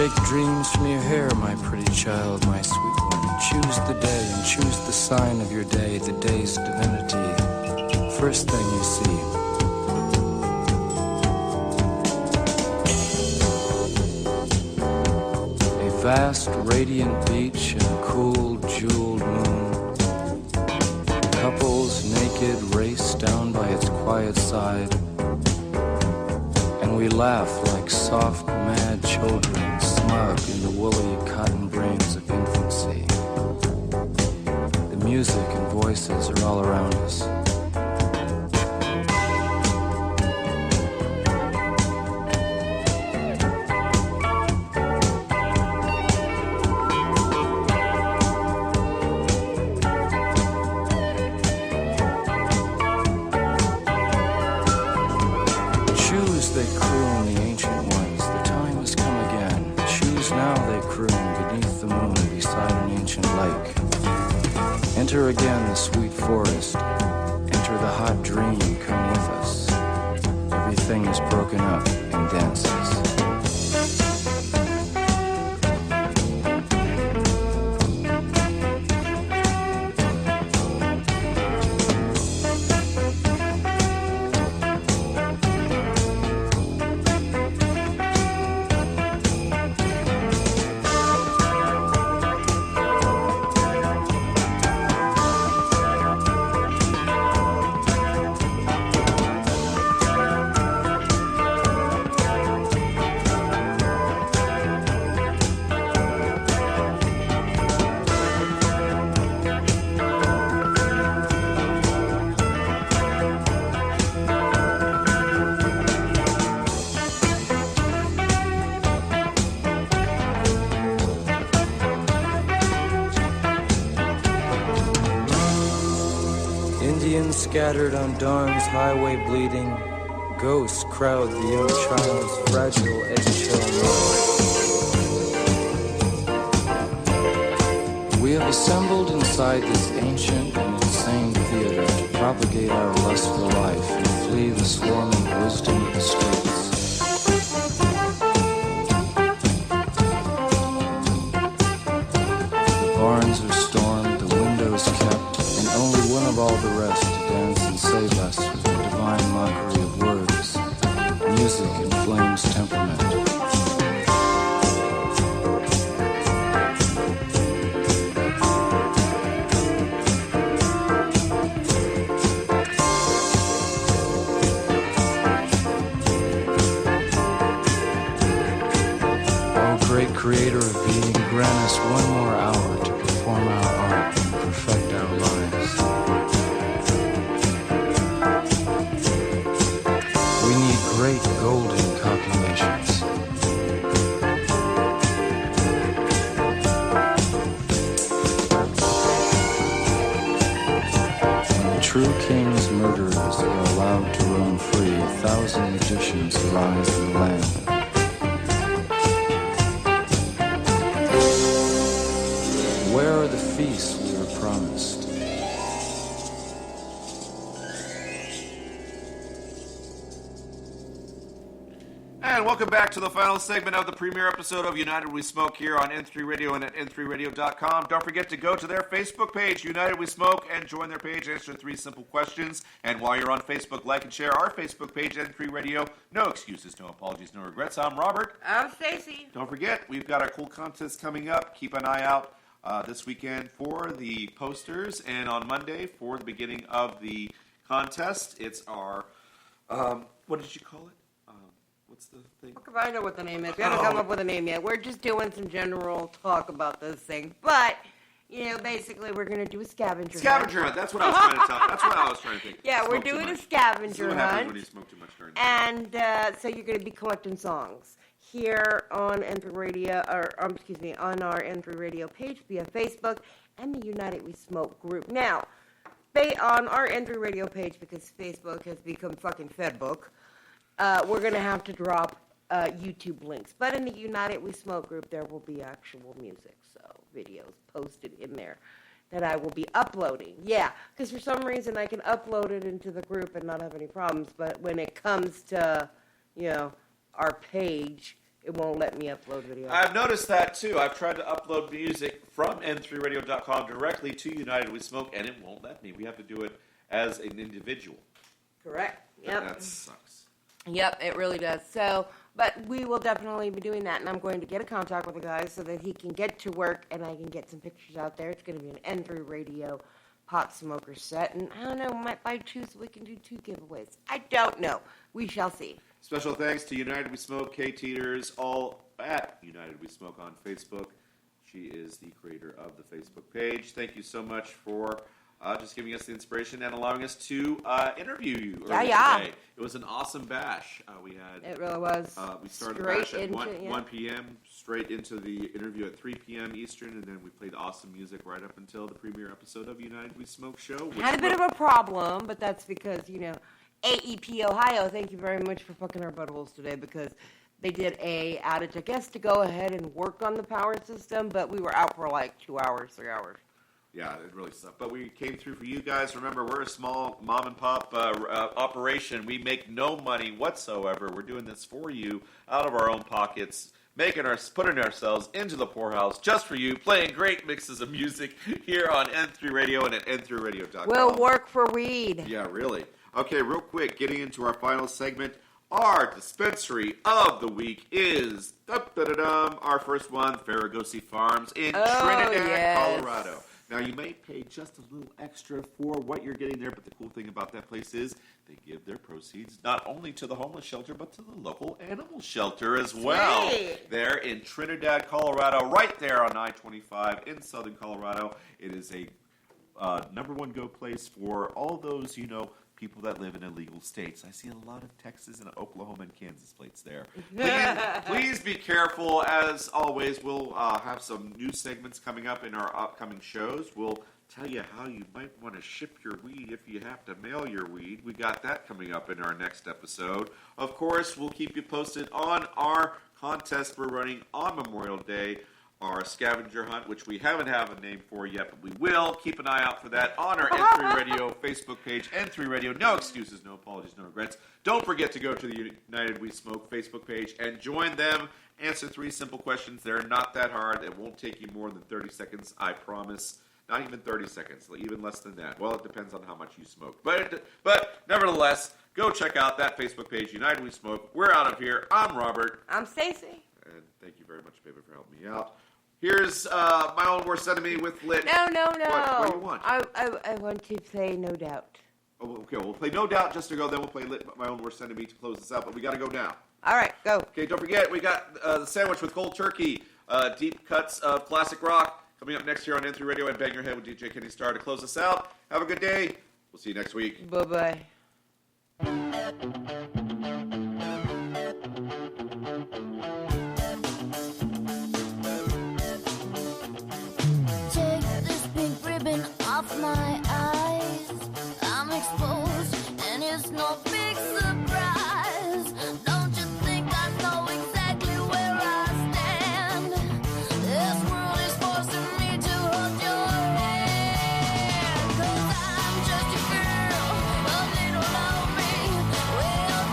Shake dreams from your hair, my pretty child, my sweet one. Choose the day and choose the sign of your day, the day's divinity. First thing you see. A vast, radiant beach and a cool, jeweled moon. Couples naked race down by its quiet side. And we laugh like soft, mad children, smug in the woolly cotton brains of infancy. The music and voices are all around us. Enter again the sweet forest. Enter the hot dream, come with us. Everything is broken up in dances. Scattered on dawn's highway bleeding, ghosts crowd the young child's fragile eggshell mind. We have assembled inside this ancient and insane theater to propagate our lust for life and flee the swarming wisdom of the streets. The barns are stormed, the windows kept, and only one of all the rest dance and save us with the divine mockery of words. Music inflames temperament. Oh, great creator of being, grant us one more hour to perform our art and perfect our lives. Great golden copulations. When the true king's murderers are allowed to roam free, 1,000 magicians arise in the land. Where are the feasts we were promised? And welcome back to the final segment of the premiere episode of United We Smoke here on N3 Radio and at n3radio.com. Don't forget to go to their Facebook page, United We Smoke, and join their page. Answer 3 simple questions. And while you're on Facebook, like and share our Facebook page, N3 Radio. No excuses, no apologies, no regrets. I'm Robert. I'm Stacy. Don't forget, we've got our cool contest coming up. Keep an eye out this weekend for the posters, and on Monday for the beginning of the contest. It's our, what did you call it? What's the thing? I know what the name is. We haven't come up with a name yet. We're just doing some general talk about this thing. But, you know, basically we're going to do a scavenger hunt. Scavenger hunt. That's what I was trying to tell. That's what I was trying to think. Yeah, we're doing a scavenger hunt. Happens when you smoke too much during the And so you're going to be collecting songs here on N3 Radio, on our N3 Radio page via Facebook and the United We Smoke group. Now, on our N3 Radio page, because Facebook has become fucking Fedbook, we're going to have to drop YouTube links. But in the United We Smoke group, there will be actual music, so videos posted in there that I will be uploading. Yeah, because for some reason I can upload it into the group and not have any problems. But when it comes to, you know, our page, it won't let me upload video. I've noticed that too. I've tried to upload music from n3radio.com directly to United We Smoke, and it won't let me. We have to do it as an individual. Correct. Yep. That sucks. Yep, it really does. So, but we will definitely be doing that, and I'm going to get a contact with the guy so that he can get to work and I can get some pictures out there. It's going to be an N3 Radio pot smoker set, and I don't know, might buy two so we can do 2 giveaways. I don't know. We shall see. Special thanks to United We Smoke, Kay Teeters, all at United We Smoke on Facebook. She is the creator of the Facebook page. Thank you so much for just giving us the inspiration and allowing us to interview you today. It was an awesome bash. We had. It really was. We started Straight the bash at into 1 p.m., straight into the interview at 3 p.m. Eastern, and then we played awesome music right up until the premiere episode of United We Smoke show. Had a bit of a problem, but that's because, you know, AEP Ohio, thank you very much for fucking our buttholes today, because they did a outage, I guess, to go ahead and work on the power system, but we were out for like 2 hours, 3 hours. Yeah, it really sucked. But we came through for you guys. Remember, we're a small mom-and-pop operation. We make no money whatsoever. We're doing this for you out of our own pockets, putting ourselves into the poorhouse just for you, playing great mixes of music here on N3 Radio and at n3radio.com. We'll work for weed. Yeah, really. Okay, real quick, getting into our final segment. Our dispensary of the week is our first one, Ferragosi Farms in Trinidad, Colorado. Now, you may pay just a little extra for what you're getting there, but the cool thing about that place is they give their proceeds not only to the homeless shelter, but to the local animal shelter as well. Sweet. They're in Trinidad, Colorado, right there on I-25 in southern Colorado. It is a number one go place for all those, people that live in illegal states. I see a lot of Texas and Oklahoma and Kansas plates there. Please be careful. As always, we'll have some new segments coming up in our upcoming shows. We'll tell you how you might want to ship your weed if you have to mail your weed. We got that coming up in our next episode. Of course, we'll keep you posted on our contest we're running on Memorial Day. Our scavenger hunt, which we haven't have a name for yet, but we will. Keep an eye out for that on our N3 Radio Facebook page, N3 Radio. No excuses, no apologies, no regrets. Don't forget to go to the United We Smoke Facebook page and join them. Answer 3 simple questions. They're not that hard. It won't take you more than 30 seconds, I promise. Not even 30 seconds, even less than that. Well, it depends on how much you smoke. But nevertheless, go check out that Facebook page, United We Smoke. We're out of here. I'm Robert. I'm Stacy. And thank you very much, baby, for helping me out. Here's my own worst enemy with Lit. No. What do you want? I want to play No Doubt. Oh, okay, we'll play No Doubt just to go. Then we'll play Lit, my own worst enemy to close this out. But we got to go now. All right, go. Okay, don't forget, we got the sandwich with cold turkey, deep cuts of classic rock coming up next year on N3 Radio, and Bang Your Head with DJ Kenny Starr to close us out. Have a good day. We'll see you next week. Bye-bye. Off my eyes, I'm exposed, and it's no big surprise. Don't you think I know exactly where I stand? This world is forcing me to hold your hand. 'Cause I'm just a girl, a little lonely. Well,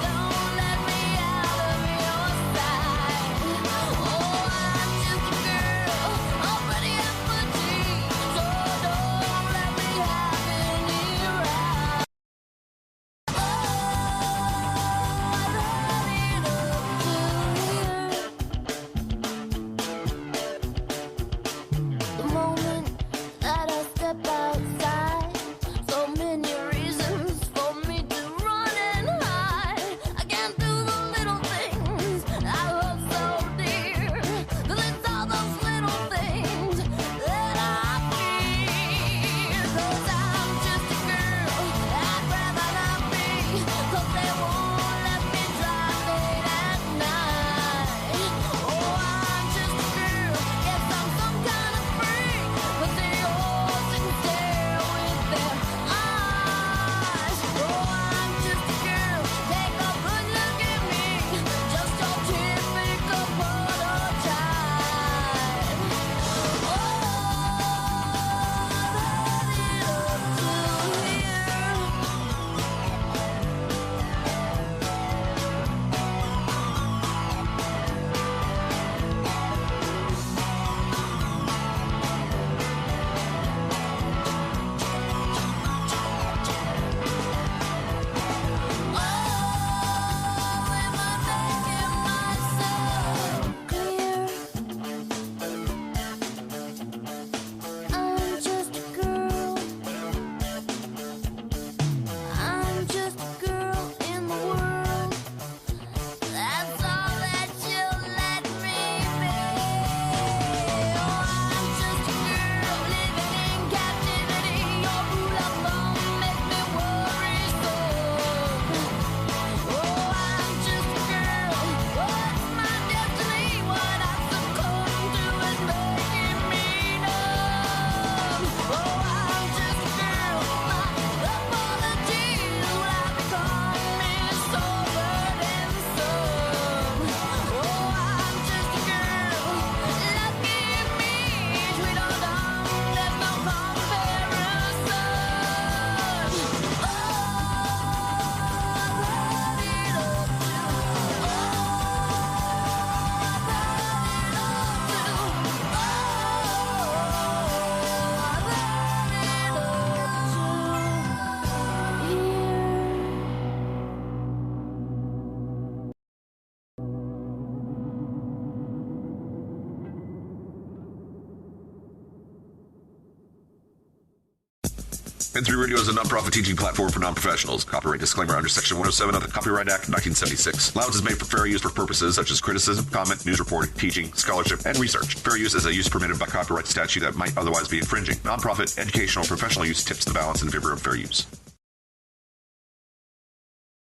N3 Radio is a non-profit teaching platform for non-professionals. Copyright disclaimer under Section 107 of the Copyright Act 1976. Allowance is made for fair use for purposes such as criticism, comment, news reporting, teaching, scholarship, and research. Fair use is a use permitted by copyright statute that might otherwise be infringing. Non-profit, educational, professional use tips the balance in favor of fair use.